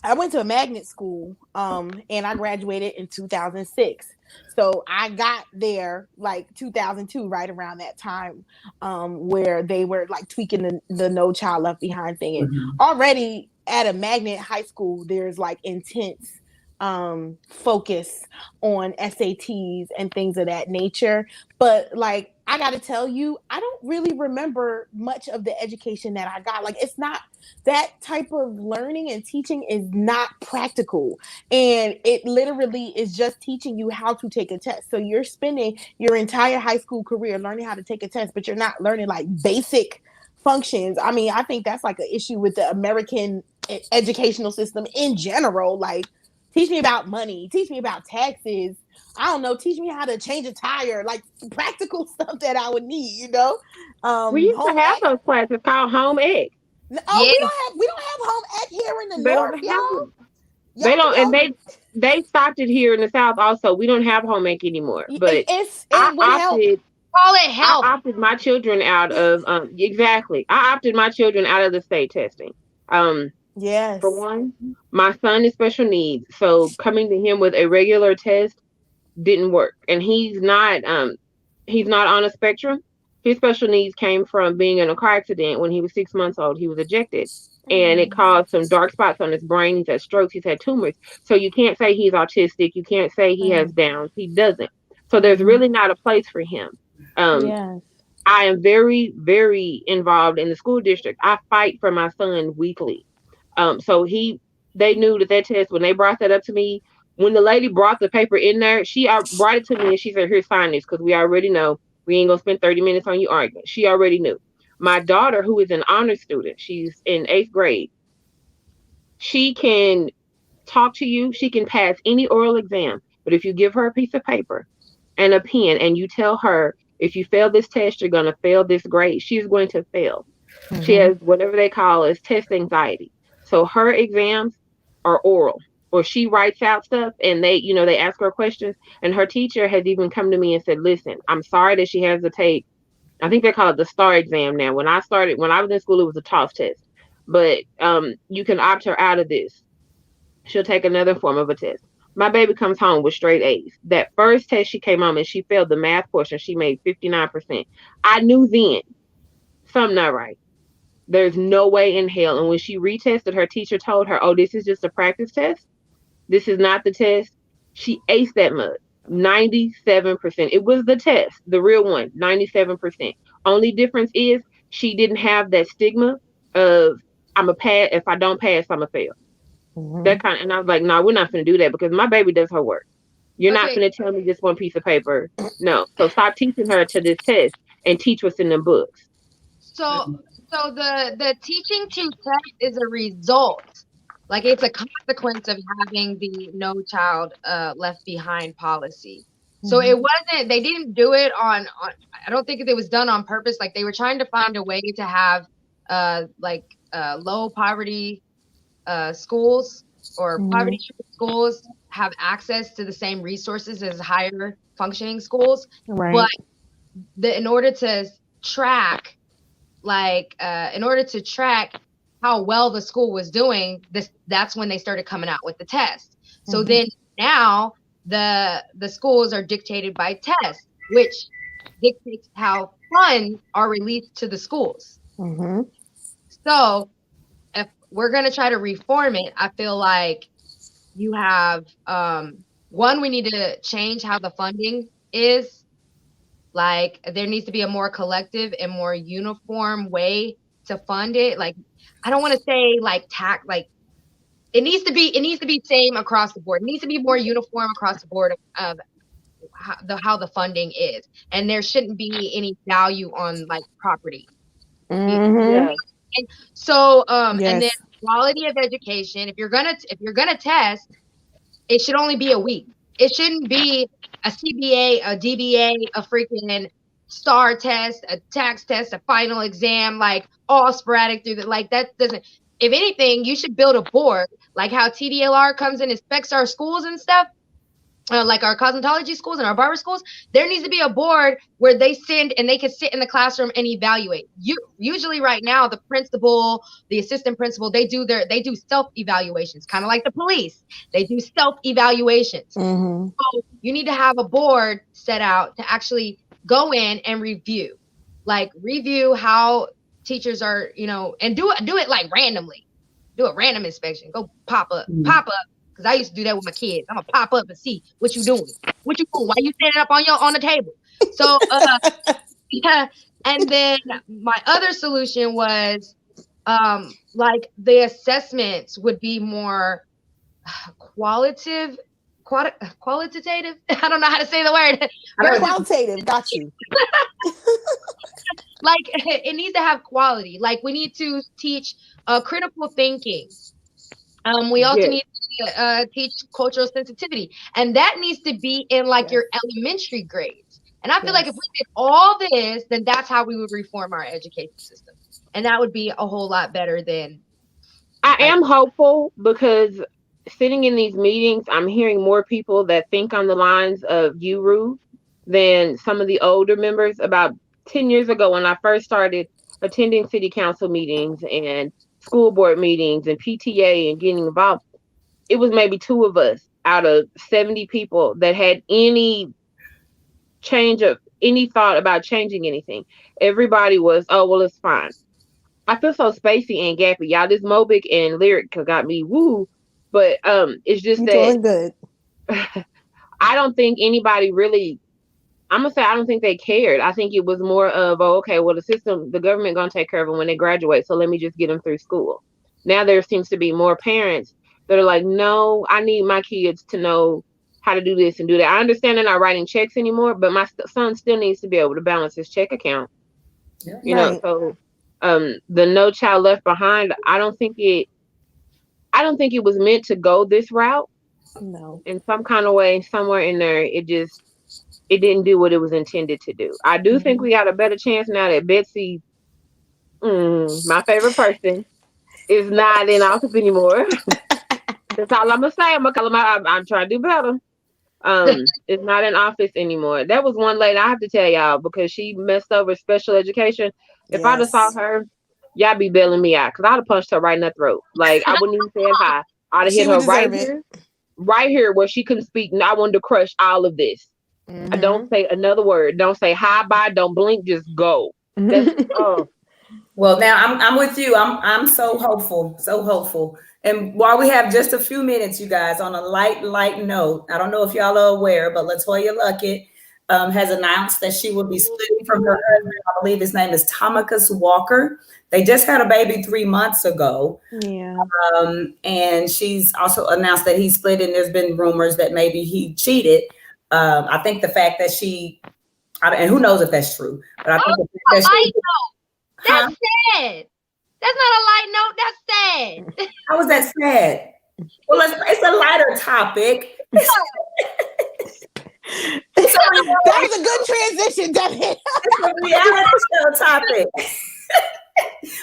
I went to a magnet school, and I graduated in 2006. So I got there like 2002, right around that time, where they were like tweaking the No Child Left Behind thing. And already at a magnet high school, there's like intense focus on SATs and things of that nature. But like, I got to tell you, I don't really remember much of the education that I got. Like, it's not that type of learning and teaching is not practical. And it literally is just teaching you how to take a test. So you're spending your entire high school career learning how to take a test, but you're not learning like basic functions. I mean, I think that's like an issue with the American educational system in general. Like, teach me about money, teach me about taxes. I don't know, teach me how to change a tire, like practical stuff that I would need, you know? We used to have those classes called home ec. No, Yeah. we don't have home ec here in the They north, don't y'all. have them. They don't, and they stopped it here in the south also. We don't have home ec anymore. But it would help. Call it help. I opted my children out of exactly. I opted my children out of the state testing. Yes. For one, my son is special needs, so coming to him with a regular test didn't work, and he's not on a spectrum. His special needs came from being in a car accident when he was 6 months old. He was ejected, and it caused some dark spots on his brain. He's had strokes. He's had tumors. So you can't say he's autistic. You can't say he has Downs. He doesn't. So there's really not a place for him. Yes. I am very, very involved in the school district. I fight for my son weekly. So they knew that test, when they brought that up to me, when the lady brought the paper in there, she brought it to me and she said, "Here, sign this, because we already know we ain't gonna spend 30 minutes on you arguing." She already knew. My daughter, who is an honor student, she's in 8th grade. She can talk to you. She can pass any oral exam. But if you give her a piece of paper and a pen and you tell her, if you fail this test, you're going to fail this grade, she's going to fail. She has whatever they call as test anxiety. So her exams are oral, or she writes out stuff and they ask her questions. And her teacher has even come to me and said, "Listen, I'm sorry that she has to take," I think they call it the STAR exam now. When I was in school, it was a TOEFL test, but you can opt her out of this. She'll take another form of a test. My baby comes home with straight A's. That first test she came home and she failed the math portion. She made 59%. I knew then something not right. There's no way in hell. And when she retested, her teacher told her, "Oh, this is just a practice test. This is not the test." She aced that mud. 97%. It was the test, the real one, 97%. Only difference is she didn't have that stigma of, "I'm a pass. If I don't pass, I'm a fail." That kind of, and I was like, "No, we're not going to do that, because my baby does her work. You're not going to tell me just one piece of paper. No." So stop teaching her to this test and teach what's in the books. So the teaching to test is a result. Like, it's a consequence of having the No Child Left Behind policy. So it wasn't, they didn't do it on, I don't think it was done on purpose. Like they were trying to find a way to have low poverty schools or poverty schools have access to the same resources as higher functioning schools. Right. But in order to track how well the school was doing, that's when they started coming out with the test. So then now the schools are dictated by tests, which dictates how funds are released to the schools. So if we're going to try to reform it, I feel like you have one, we need to change how the funding is. Like there needs to be a more collective and more uniform way to fund it. Like I don't want to say like it needs to be same across the board. It needs to be more uniform across the board of how the funding is, and there shouldn't be any value on like property. Yeah. So and then quality of education. If you're gonna test, it should only be a week. It shouldn't be a CBA, a DBA, a freaking STAR test, a tax test, a final exam, like all sporadic through like that doesn't. If anything, you should build a board like how TDLR comes and inspects our schools and stuff. Like our cosmetology schools and our barber schools, there needs to be a board where they send and they can sit in the classroom and evaluate. Usually right now, the principal, the assistant principal, they do self-evaluations, kind of like the police. They do self-evaluations. So you need to have a board set out to actually go in and review how teachers are, and do it like randomly. Do a random inspection. Go pop up. Because I used to do that with my kids. I'm gonna pop up and see what you doing. What you doing? Why you standing up on the table? So yeah. And then my other solution was like the assessments would be more qualitative. I don't know how to say the word. Qualitative. Got you. Like it needs to have quality. Like we need to teach critical thinking. We also need to teach cultural sensitivity, and that needs to be in like your elementary grades. And I feel like if we did all this, then that's how we would reform our education system, and that would be a whole lot better than. I am hopeful because sitting in these meetings, I'm hearing more people that think on the lines of you, Ruth, than some of the older members. About 10 years ago, when I first started attending city council meetings and school board meetings and PTA and getting involved, it was maybe 2 of us out of 70 people that had any thought about changing anything. Everybody was, oh, well, it's fine. I feel so spacey and gappy. Y'all, this Mobic and Lyric got me woo. But it's just doing good. I don't think anybody really, I'm going to say I don't think they cared. I think it was more of, the government going to take care of them when they graduate. So let me just get them through school. Now there seems to be more parents that are like, no, I need my kids to know how to do this and do that. I understand they're not writing checks anymore, but my son still needs to be able to balance his check account. Yeah. So the No Child Left Behind, I don't think it was meant to go this route. No. In some kind of way, somewhere in there, it didn't do what it was intended to do. I do think we got a better chance now that Betsy, my favorite person, is not in office anymore. That's all I'm gonna say. I'm trying to do better. Is not in office anymore. That was one lady I have to tell y'all because she messed over special education. If I'd have saw her, y'all be bailing me out because I'd have punched her right in the throat. Like I wouldn't even say it high. I'd have hit her right here where she couldn't speak, and I wanted to crush all of this. I don't say another word. Don't say hi, bye. Don't blink. Just go. Well, now I'm with you. I'm so hopeful. And while we have just a few minutes, you guys, on a light note, I don't know if y'all are aware, but Letoya Luckett has announced that she will be splitting from her husband. I believe his name is Tomicus Walker. They just had a baby 3 months ago. Yeah. And she's also announced that he's split, and there's been rumors that maybe he cheated. I think the fact that and who knows if that's true, but I think the fact that that's sad. That's not a light note. That's sad. How was that sad? Well, it's a lighter topic. It's a That reality, was a good transition, Devin. it's a reality show topic.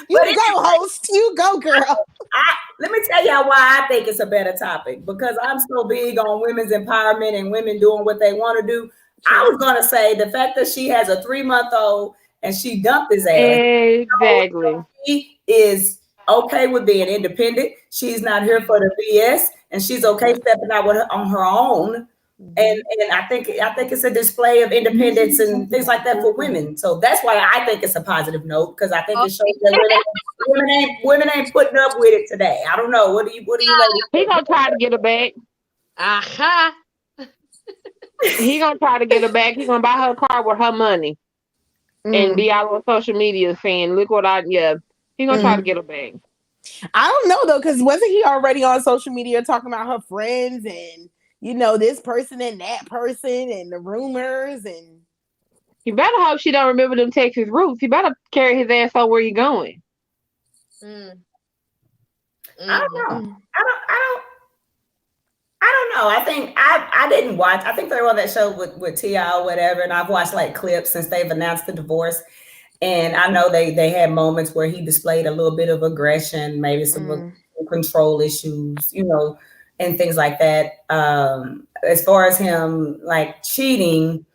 You But go, host. You go, girl. let me tell y'all why I think it's a better topic, because I'm so big on women's empowerment and women doing what they want to do. I was going to say the fact that she has a 3-month-old and she dumped his ass. Exactly. She is okay with being independent. She's not here for the BS, and she's okay stepping out on her own. And I think it's a display of independence and things like that for women. So that's why I think it's a positive note, because I think it shows that women ain't putting up with it today. I don't know. What do you ladies He think? gonna try to get her back. Aha. He gonna try to get her back. He gonna buy her a car with her money and be out on social media saying, "Look what I yeah." He gonna try to get her back. I don't know though, because wasn't he already on social media talking about her friends and this person and that person and the rumors and? You better hope she don't remember them Texas roots. He better carry his ass on where you going. I don't know. I don't know. I think I didn't watch. I think they were on that show with T.I. or whatever, and I've watched like clips since they've announced the divorce. And I know they had moments where he displayed a little bit of aggression, maybe some control issues, and things like that. As far as him like cheating,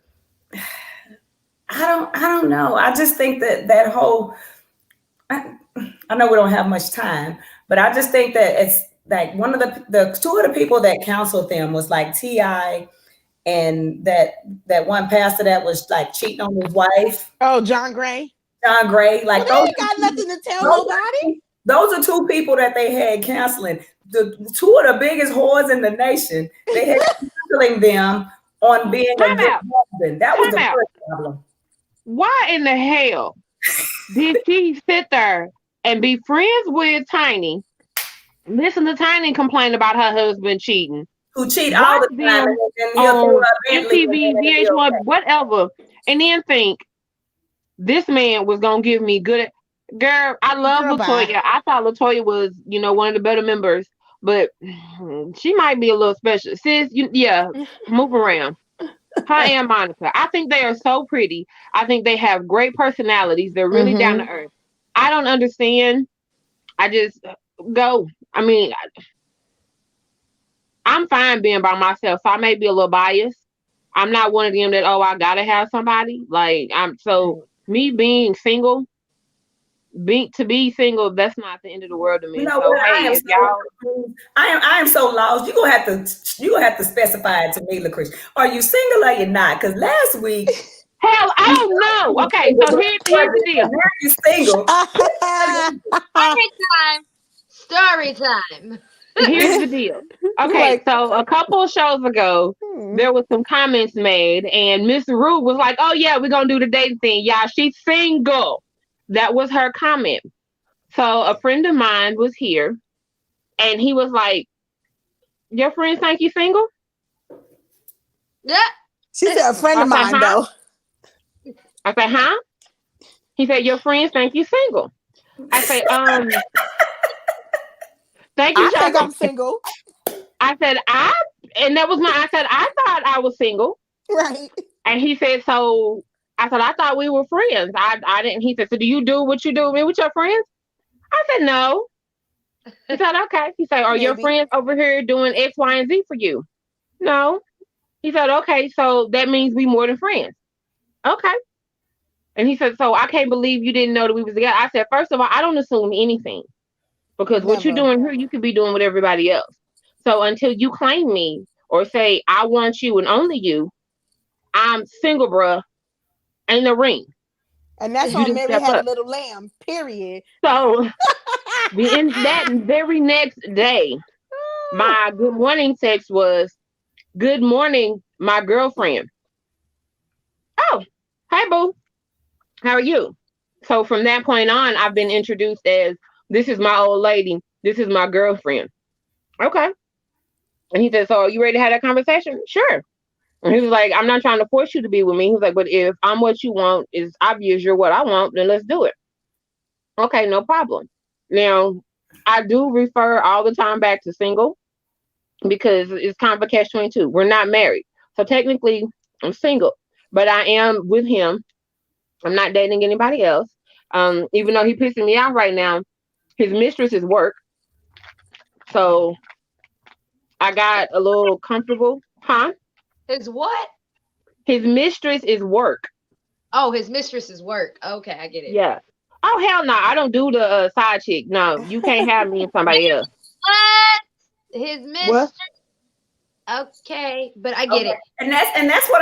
I don't know. I just think that whole. I know we don't have much time, but I just think that it's like one of the two of the people that counseled them was like T.I. and that one pastor that was like cheating on his wife. Oh, John Gray. John Gray. Like well, they ain't got nothing to tell nobody. Those are two people that they had counseling. The two of the biggest whores in the nation. They had counseling them on being a good husband. That was the first problem. Why in the hell did she sit there and be friends with Tiny? Listen to Tiny complain about her husband cheating. Who cheat all the time on MTV, VH1, whatever, and then think this man was gonna give me good. Girl, I love Letoya. I thought Letoya was, one of the better members, but she might be a little special. Sis, move around. Her and Monica. I think they are so pretty. I think they have great personalities. They're really down to earth. I don't understand. I just go. I mean, I'm fine being by myself, so I may be a little biased. I'm not one of them that, I gotta have somebody. Like me being single, to be single, that's not the end of the world to me. I am so lost. You're gonna have to specify it to me, Lucretia. Are you single or you're not? Because last week, hell, I don't know. Okay, so here's the deal. You're single. Story time. Here's the deal. Okay, so a couple of shows ago, there was some comments made, and Miss Rue was like, "Oh yeah, we're gonna do the dating thing. Yeah, she's single." That was her comment. So a friend of mine was here, and he was like, "Your friends think you single?" Yeah. She said a friend of mine, though. I said, "Huh?" He said, "Your friends think you single." I said, Thank you, I think I'm single. I said, and that was I said, I thought I was single. Right. And he said, so I said, I thought we were friends. I didn't. He said, so do you do what you do with your friends? I said, no. He said, okay. He said, are your friends over here doing X, Y, and Z for you? No. He said, okay, so that means we more than friends. Okay. And he said, so I can't believe you didn't know that we was together. I said, first of all, I don't assume anything. Because what you're doing here, you could be doing with everybody else. So until you claim me or say, I want you and only you, I'm single, bruh. Ain't no ring. And that's when Mary had a little lamb, period. So in that very next day, my good morning text was, good morning, my girlfriend. Oh, hey, boo. How are you? So from that point on, I've been introduced as, this is my old lady. This is my girlfriend. Okay. And he said, so are you ready to have that conversation? Sure. And he was like, I'm not trying to force you to be with me. He was like, but if I'm what you want, is obvious you're what I want, then let's do it. Okay, no problem. Now, I do refer all the time back to single because it's kind of a catch-22. We're not married. So technically, I'm single, but I am with him. I'm not dating anybody else. Even though he pissing me off right now, his mistress is work. So I got a little comfortable. Huh? His what? His mistress is work. Oh, his mistress is work. Okay, I get it. Yeah. Oh hell no! I don't do the side chick. No, you can't have me and somebody else. What? His What? mistress. Okay, but I get Okay, it. and that's what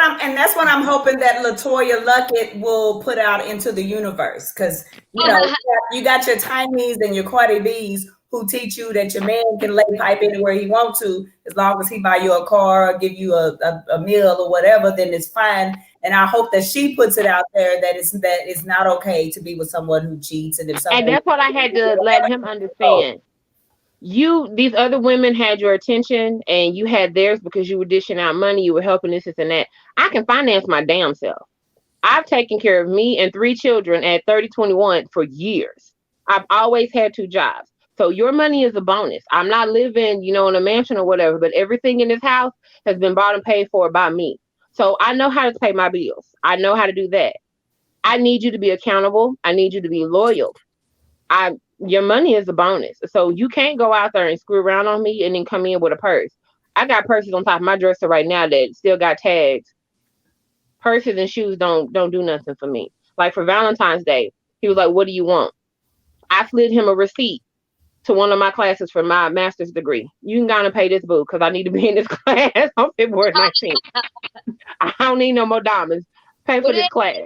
I'm hoping that Letoya Luckett will put out into the universe, because you got your Tiny's and your Cardi B's who teach you that your man can lay pipe anywhere he want to, as long as he buy you a car or give you a meal or whatever, then it's fine. And I hope that she puts it out there that it's not okay to be with someone who cheats, and if And someone that's what I had to let him understand. These other women had your attention and you had theirs because you were dishing out money, you were helping this and that. I can finance my damn self. I've taken care of me and 3 children at 30, 21 for years. I've always had 2 jobs. So your money is a bonus. I'm not living, in a mansion or whatever, but everything in this house has been bought and paid for by me. So I know how to pay my bills. I know how to do that. I need you to be accountable. I need you to be loyal. Your money is a bonus. So you can't go out there and screw around on me and then come in with a purse. I got purses on top of my dresser right now that still got tags. Purses and shoes don't do nothing for me. Like for Valentine's Day, he was like, "What do you want?" I slid him a receipt to one of my classes for my master's degree. You can go and pay this boo because I need to be in this class on February 19th. I don't need no more diamonds. Pay for this class.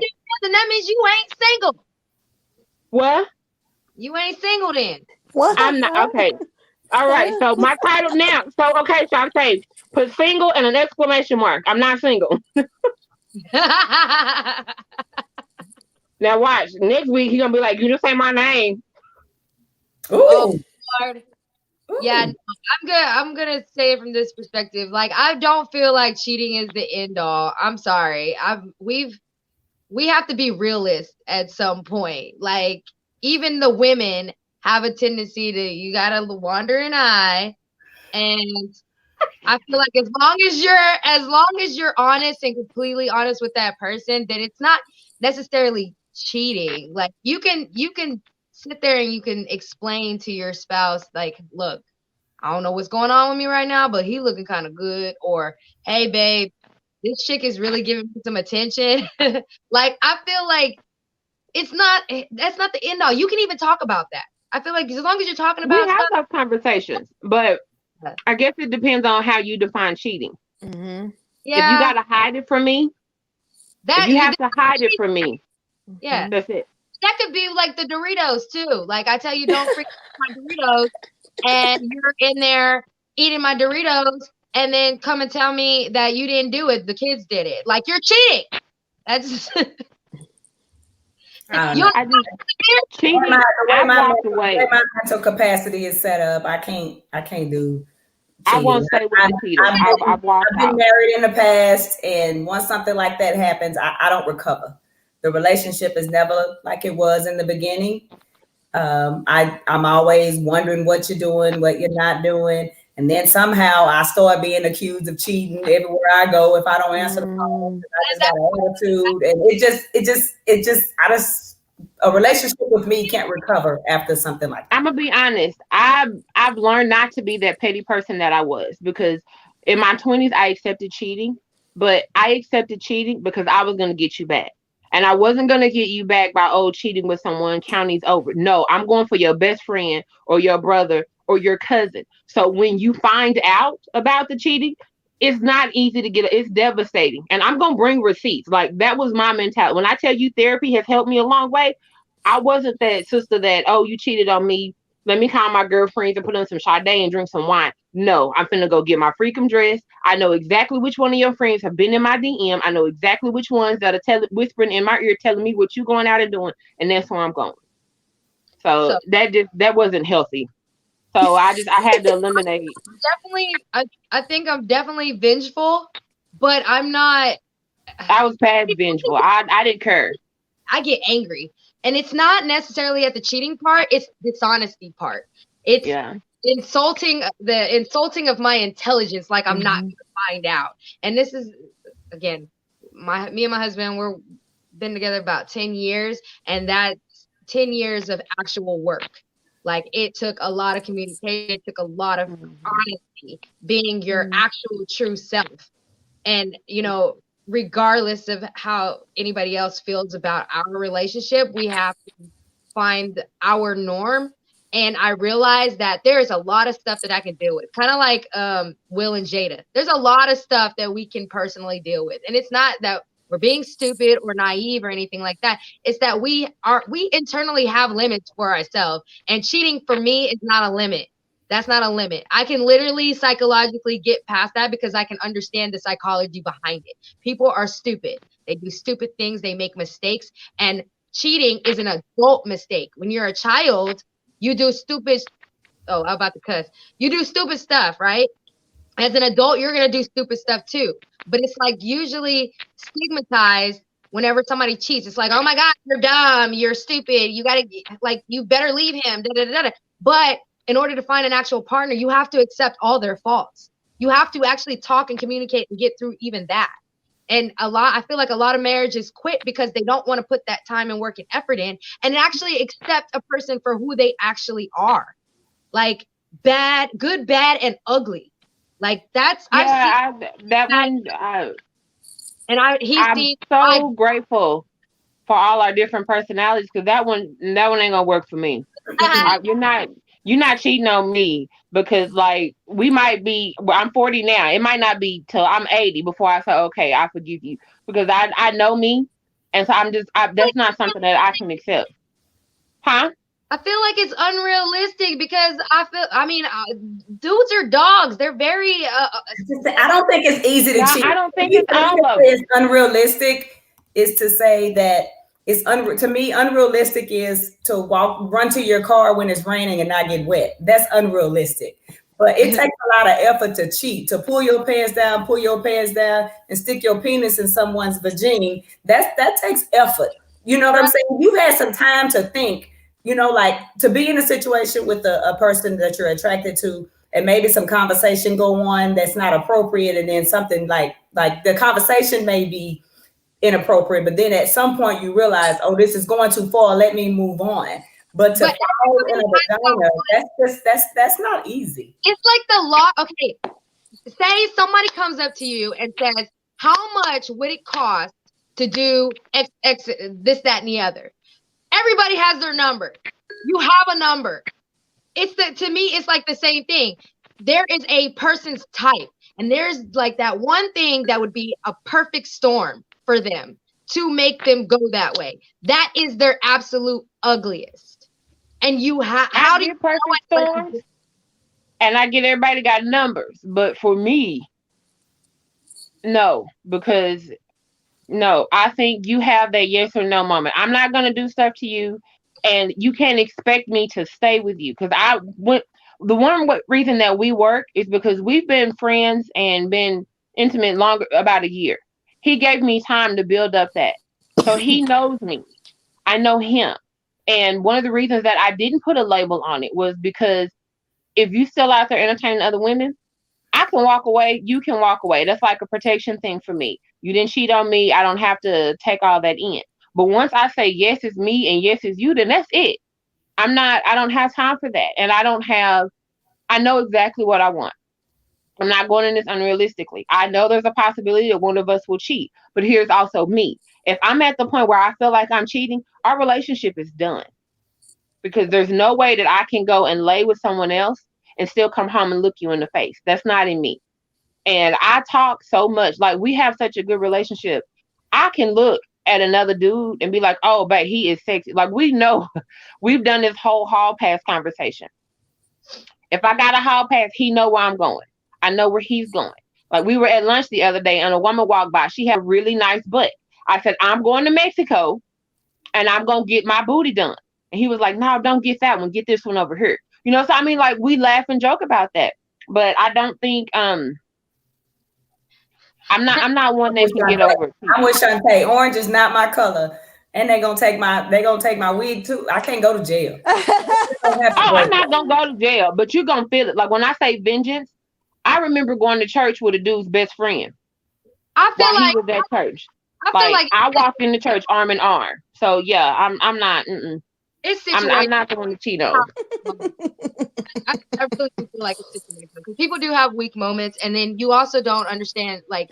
Then that means you ain't single. What? You ain't single then. What? I'm not okay. All right. So my title now. So okay. So I'm saying put single and an exclamation mark. I'm not single. Now watch. Next week he's gonna be like, "You just say my name." Ooh. Oh Lord. Ooh. Yeah, no, I'm gonna say it from this perspective. Like, I don't feel like cheating is the end all. I'm sorry. We have to be realist at some point. Like, even the women have a tendency to, you gotta wander an eye. And I feel like as long as you're honest and completely honest with that person, then it's not necessarily cheating. Like, you can sit there and you can explain to your spouse, like, look, I don't know what's going on with me right now, but he looking kind of good. Or, hey babe, this chick is really giving me some attention. Like, I feel like that's not the end all. You can even talk about that. I feel like as long as you're talking We about have stuff. those conversations, but I guess it depends on how you define cheating. Mm-hmm. Yeah, If you gotta hide it from me, if you have to hide it from me, yeah, that's it. that could be like the Doritos too. Like, I tell you, don't freak my Doritos, and you're in there eating my Doritos, and then come and tell me that you didn't do it. The kids did it. Like, you're cheating. That's you. I just cheating. The way I walked the away. way my mental capacity is set up, I can't do I cheating. won't stay with the cheater. I've walked I've been out. married in the past, and once something like that happens, I don't recover. The relationship is never like it was in the beginning. I'm always wondering what you're doing, what you're not doing, and then somehow I start being accused of cheating everywhere I go if I don't answer the phone. I just got an attitude, and a relationship with me can't recover after something like that. I'm gonna be honest. I've learned not to be that petty person that I was, because in my 20s I accepted cheating, but I accepted cheating because I was gonna get you back. And I wasn't gonna get you back by cheating with someone counties over. No, I'm going for your best friend or your brother or your cousin. So when you find out about the cheating, it's not easy to get. It's devastating, and I'm gonna bring receipts. Like, that was my mentality. When I tell you therapy has helped me a long way, I wasn't that sister that, oh, you cheated on me, let me call my girlfriends and put on some Sade and drink some wine. No, I'm finna go get my freakum dress. I know exactly which one of your friends have been in my DM. I know exactly which ones that are whispering in my ear, telling me what you going out and doing, and that's where I'm going. So that wasn't healthy. So I had to eliminate. Definitely, I think I'm definitely vengeful, but I'm not. I was past vengeful. I didn't care. I get angry, and it's not necessarily at the cheating part. It's dishonesty part. It's insulting of my intelligence. Like, I'm not going to find out. And this is, again, me and my husband, we're been together about 10 years, and that's 10 years of actual work. Like, it took a lot of communication, it took a lot of honesty, being your actual true self. And, regardless of how anybody else feels about our relationship, we have to find our norm. And I realized that there's a lot of stuff that I can deal with. Kind of like Will and Jada. There's a lot of stuff that we can personally deal with. And it's not that we're being stupid or naive or anything like that. It's that we internally have limits for ourselves. And cheating for me is not a limit. That's not a limit. I can literally psychologically get past that because I can understand the psychology behind it. People are stupid. They do stupid things. They make mistakes. And cheating is an adult mistake. When you're a child, you do stupid. Oh, I'm about to cuss. You do stupid stuff, right? As an adult, you're going to do stupid stuff too. But it's like usually stigmatized whenever somebody cheats. It's like, oh my God, you're dumb. You're stupid. You got to, like, you better leave him. Da, da, da, da. But in order to find an actual partner, you have to accept all their faults. You have to actually talk and communicate and get through even that. And I feel like a lot of marriages quit because they don't want to put that time and work and effort in and actually accept a person for who they actually are. Like good, bad, and ugly. Like that's, I'm so grateful for all our different personalities, because that one ain't gonna work for me. You're not cheating on me, because like I'm 40 now. It might not be till I'm 80 before I say, okay, I forgive you, because I know me. And so that's not something that I can accept. Huh? I feel like it's unrealistic because dudes are dogs. They're very. I don't think it's easy to cheat. I don't think it's all of it. It's unrealistic is to say that to me, unrealistic is to run to your car when it's raining and not get wet. That's unrealistic. But it takes a lot of effort to cheat, to pull your pants down, and stick your penis in someone's vagina. That takes effort. You know what I'm saying? You had some time to think, like to be in a situation with a person that you're attracted to, and maybe some conversation go on that's not appropriate. And then something like the conversation may be inappropriate, but then at some point you realize, oh, this is going too far, let me move on. But to fall in a vagina, that's not easy. It's like the law. Okay, say somebody comes up to you and says, how much would it cost to do X, this, that, and the other? Everybody has their number. You have a number. To me, it's like the same thing. There is a person's type, and there's like that one thing that would be a perfect storm for them to make them go that way. That is their absolute ugliest. And how do you perfect storm? And I get everybody got numbers, but for me, no, because no, I think you have that yes or no moment. I'm not gonna do stuff to you, and you can't expect me to stay with you, because the one reason that we work is because we've been friends and been intimate longer, about a year. He gave me time to build up that. So he knows me. I know him. And one of the reasons that I didn't put a label on it was because if you still out there entertaining other women, I can walk away. You can walk away. That's like a protection thing for me. You didn't cheat on me. I don't have to take all that in. But once I say yes, it's me, and yes, it's you, then that's it. I don't have time for that. And I know exactly what I want. I'm not going in this unrealistically. I know there's a possibility that one of us will cheat, but here's also me. If I'm at the point where I feel like I'm cheating, our relationship is done, because there's no way that I can go and lay with someone else and still come home and look you in the face. That's not in me. And I talk so much, like we have such a good relationship. I can look at another dude and be like, oh, but he is sexy. Like, we know, we've done this whole hall pass conversation. If I got a hall pass, he know where I'm going. I know where he's going. Like, we were at lunch the other day and a woman walked by. She had a really nice butt. I said, I'm going to Mexico and I'm going to get my booty done. And he was like, no, don't get that one. Get this one over here. So I mean, like, we laugh and joke about that. But I don't think I'm not one that can get over it. I'm with Shantae. Orange is not my color. And they're gonna take my wig too. I can't go to jail. I'm not gonna go to jail, but you're gonna feel it. Like, when I say vengeance, I remember going to church with a dude's best friend. I feel like he was at church. I feel like I walked in the church arm in arm. So yeah, I'm not. it's I'm situational. not the one to cheat on. I really do feel like it's situational because people do have weak moments, and then you also don't understand, like,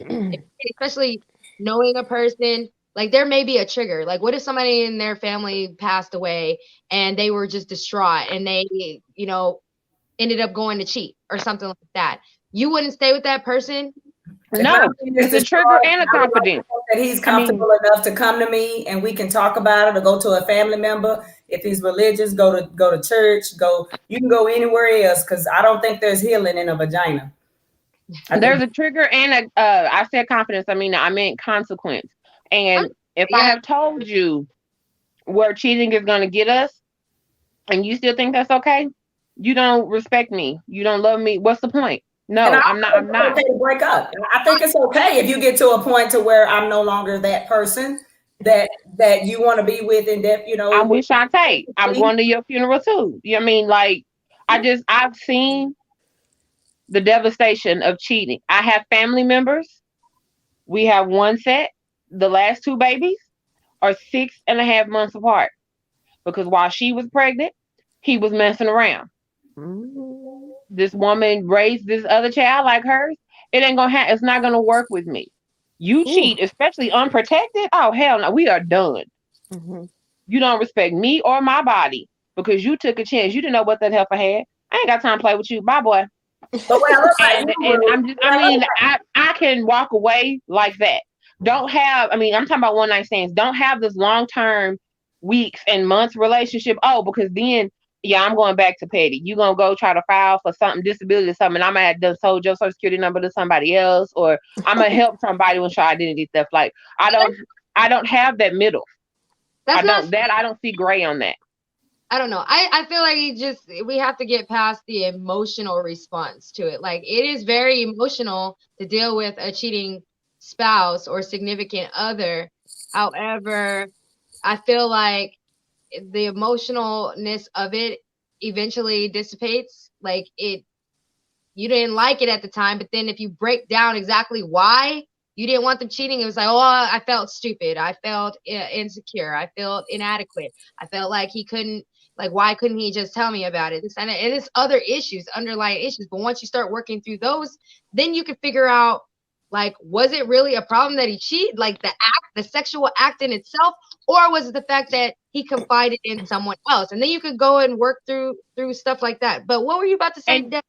especially knowing a person. Like, there may be a trigger. Like, what if somebody in their family passed away and they were just distraught and they, ended up going to cheat or something like that? You wouldn't stay with that person. No, it's a trigger and a confidence. That he's comfortable enough to come to me and we can talk about it, or go to a family member. If he's religious, go to church. You can go anywhere else, because I don't think there's healing in a vagina. There's a trigger and I said confidence. I meant consequence. And if I have told you where cheating is going to get us, and you still think that's okay, you don't respect me. You don't love me. What's the point? No, I'm not. Okay to break up. I think it's okay if you get to a point to where I'm no longer that person that you want to be with, and that I'm with Shantae. I'm going to your funeral too. You know what I mean? Like, I've seen the devastation of cheating. I have family members. We have one set. The last two babies are 6.5 months apart, because while she was pregnant, he was messing around. This woman raised this other child like hers. It ain't gonna happen. It's not gonna work with me. You cheat, especially unprotected. Oh hell no, we are done. You don't respect me or my body because you took a chance. You didn't know what that heifer had. I ain't got time to play with you. Bye, boy. But I can walk away like that. I'm talking about one night stands. Don't have this long term, weeks and months relationship. Oh, because then, I'm going back to petty. You gonna go try to file for something, disability or something, and I might have done sold your social security number to somebody else, or I'm gonna help somebody with your identity theft. Like, I don't have that middle. I don't see gray on that. I don't know. I feel like we have to get past the emotional response to it. Like, it is very emotional to deal with a cheating spouse or significant other. However, I feel like the emotionalness of it eventually dissipates. Like, you didn't like it at the time, but then if you break down exactly why you didn't want them cheating, it was like, oh, I felt stupid. I felt insecure. I felt inadequate. I felt like he couldn't, like, why couldn't he just tell me about it? And it's other issues, underlying issues. But once you start working through those, then you can figure out, like, was it really a problem that he cheated, like the sexual act in itself, or was it the fact that he confided in someone else? And then you could go and work through stuff like that. But what were you about to say, Deb?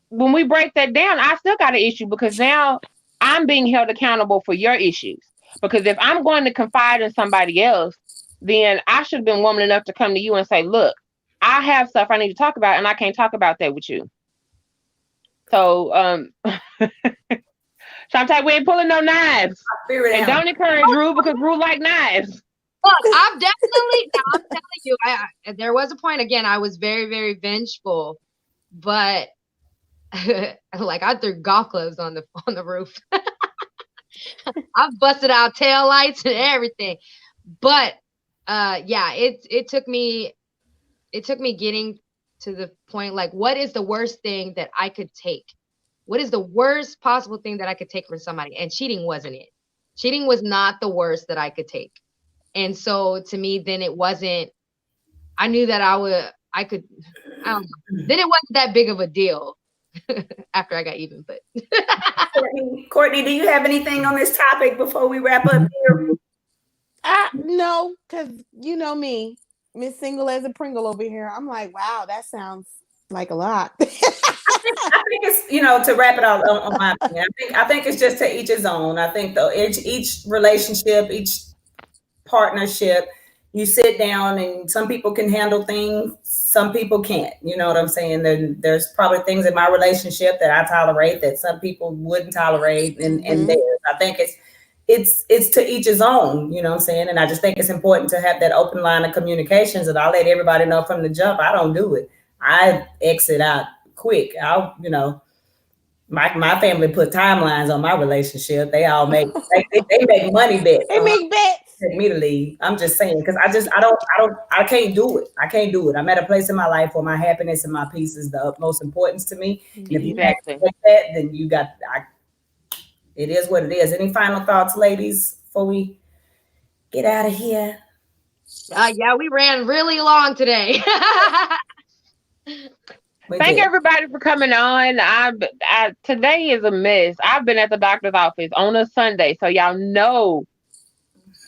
When we break that down, I still got an issue, because now I'm being held accountable for your issues. Because if I'm going to confide in somebody else, then I should have been woman enough to come to you and say, look, I have stuff I need to talk about, and I can't talk about that with you. So, sometimes we ain't pulling no knives. And don't encourage Rue, because Rue like knives. Look, I'm telling you, there was a point, again, I was very, very vengeful, but like, I threw golf clubs on the roof. I busted out tail lights and everything. But it took me getting to the point, like, what is the worst thing that I could take? What is the worst possible thing that I could take from somebody? And cheating wasn't it. Cheating was not the worst that I could take. And so to me, then it wasn't, I knew that I could, then it wasn't that big of a deal after I got even. But Courtney, do you have anything on this topic before we wrap up here? No, because you know me, Miss Single as a Pringle over here. I'm like, wow, that sounds like a lot. I think it's, to wrap it all on my opinion, I think it's just to each his own. I think though each relationship, each partnership, you sit down, and some people can handle things, some people can't. You know what I'm saying? There's probably things in my relationship that I tolerate that some people wouldn't tolerate, and theirs. I think it's to each his own, you know what I'm saying? And I just think it's important to have that open line of communications, and I'll let everybody know from the jump, I don't do it. I exit out quick. My family put timelines on my relationship. They all make they make money bets. They make bets. Take me to leave. I'm just saying, because I can't do it. I can't do it. I'm at a place in my life where my happiness and my peace is the utmost importance to me. And if you can't take that, then it is what it is. Any final thoughts, ladies, before we get out of here? Yeah, we ran really long today. Thank everybody for coming on. Today is a mess. I've been at the doctor's office on a Sunday, so y'all know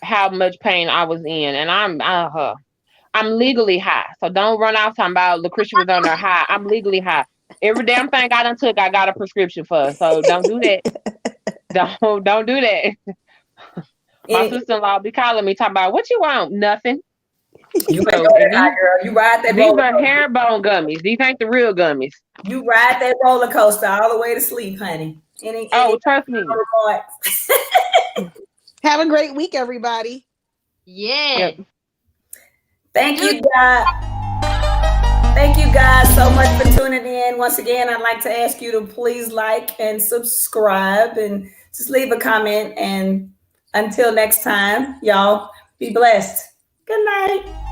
how much pain I was in, and I'm legally high. So don't run off talking about Lucretia was on her high. I'm legally high. Every damn thing I done took, I got a prescription for. So don't do that. Don't do that. My sister-in-law be calling me talking about what you want. Nothing. You ain't know that high, girl. You ride that roller coaster. These are herringbone gummies. These ain't the real gummies. You ride that roller coaster all the way to sleep, honey. Trust me. Have a great week, everybody. Yeah. Yep. Thank you, guys. Thank you guys so much for tuning in. Once again, I'd like to ask you to please like and subscribe and just leave a comment. And until next time, y'all be blessed. Good night.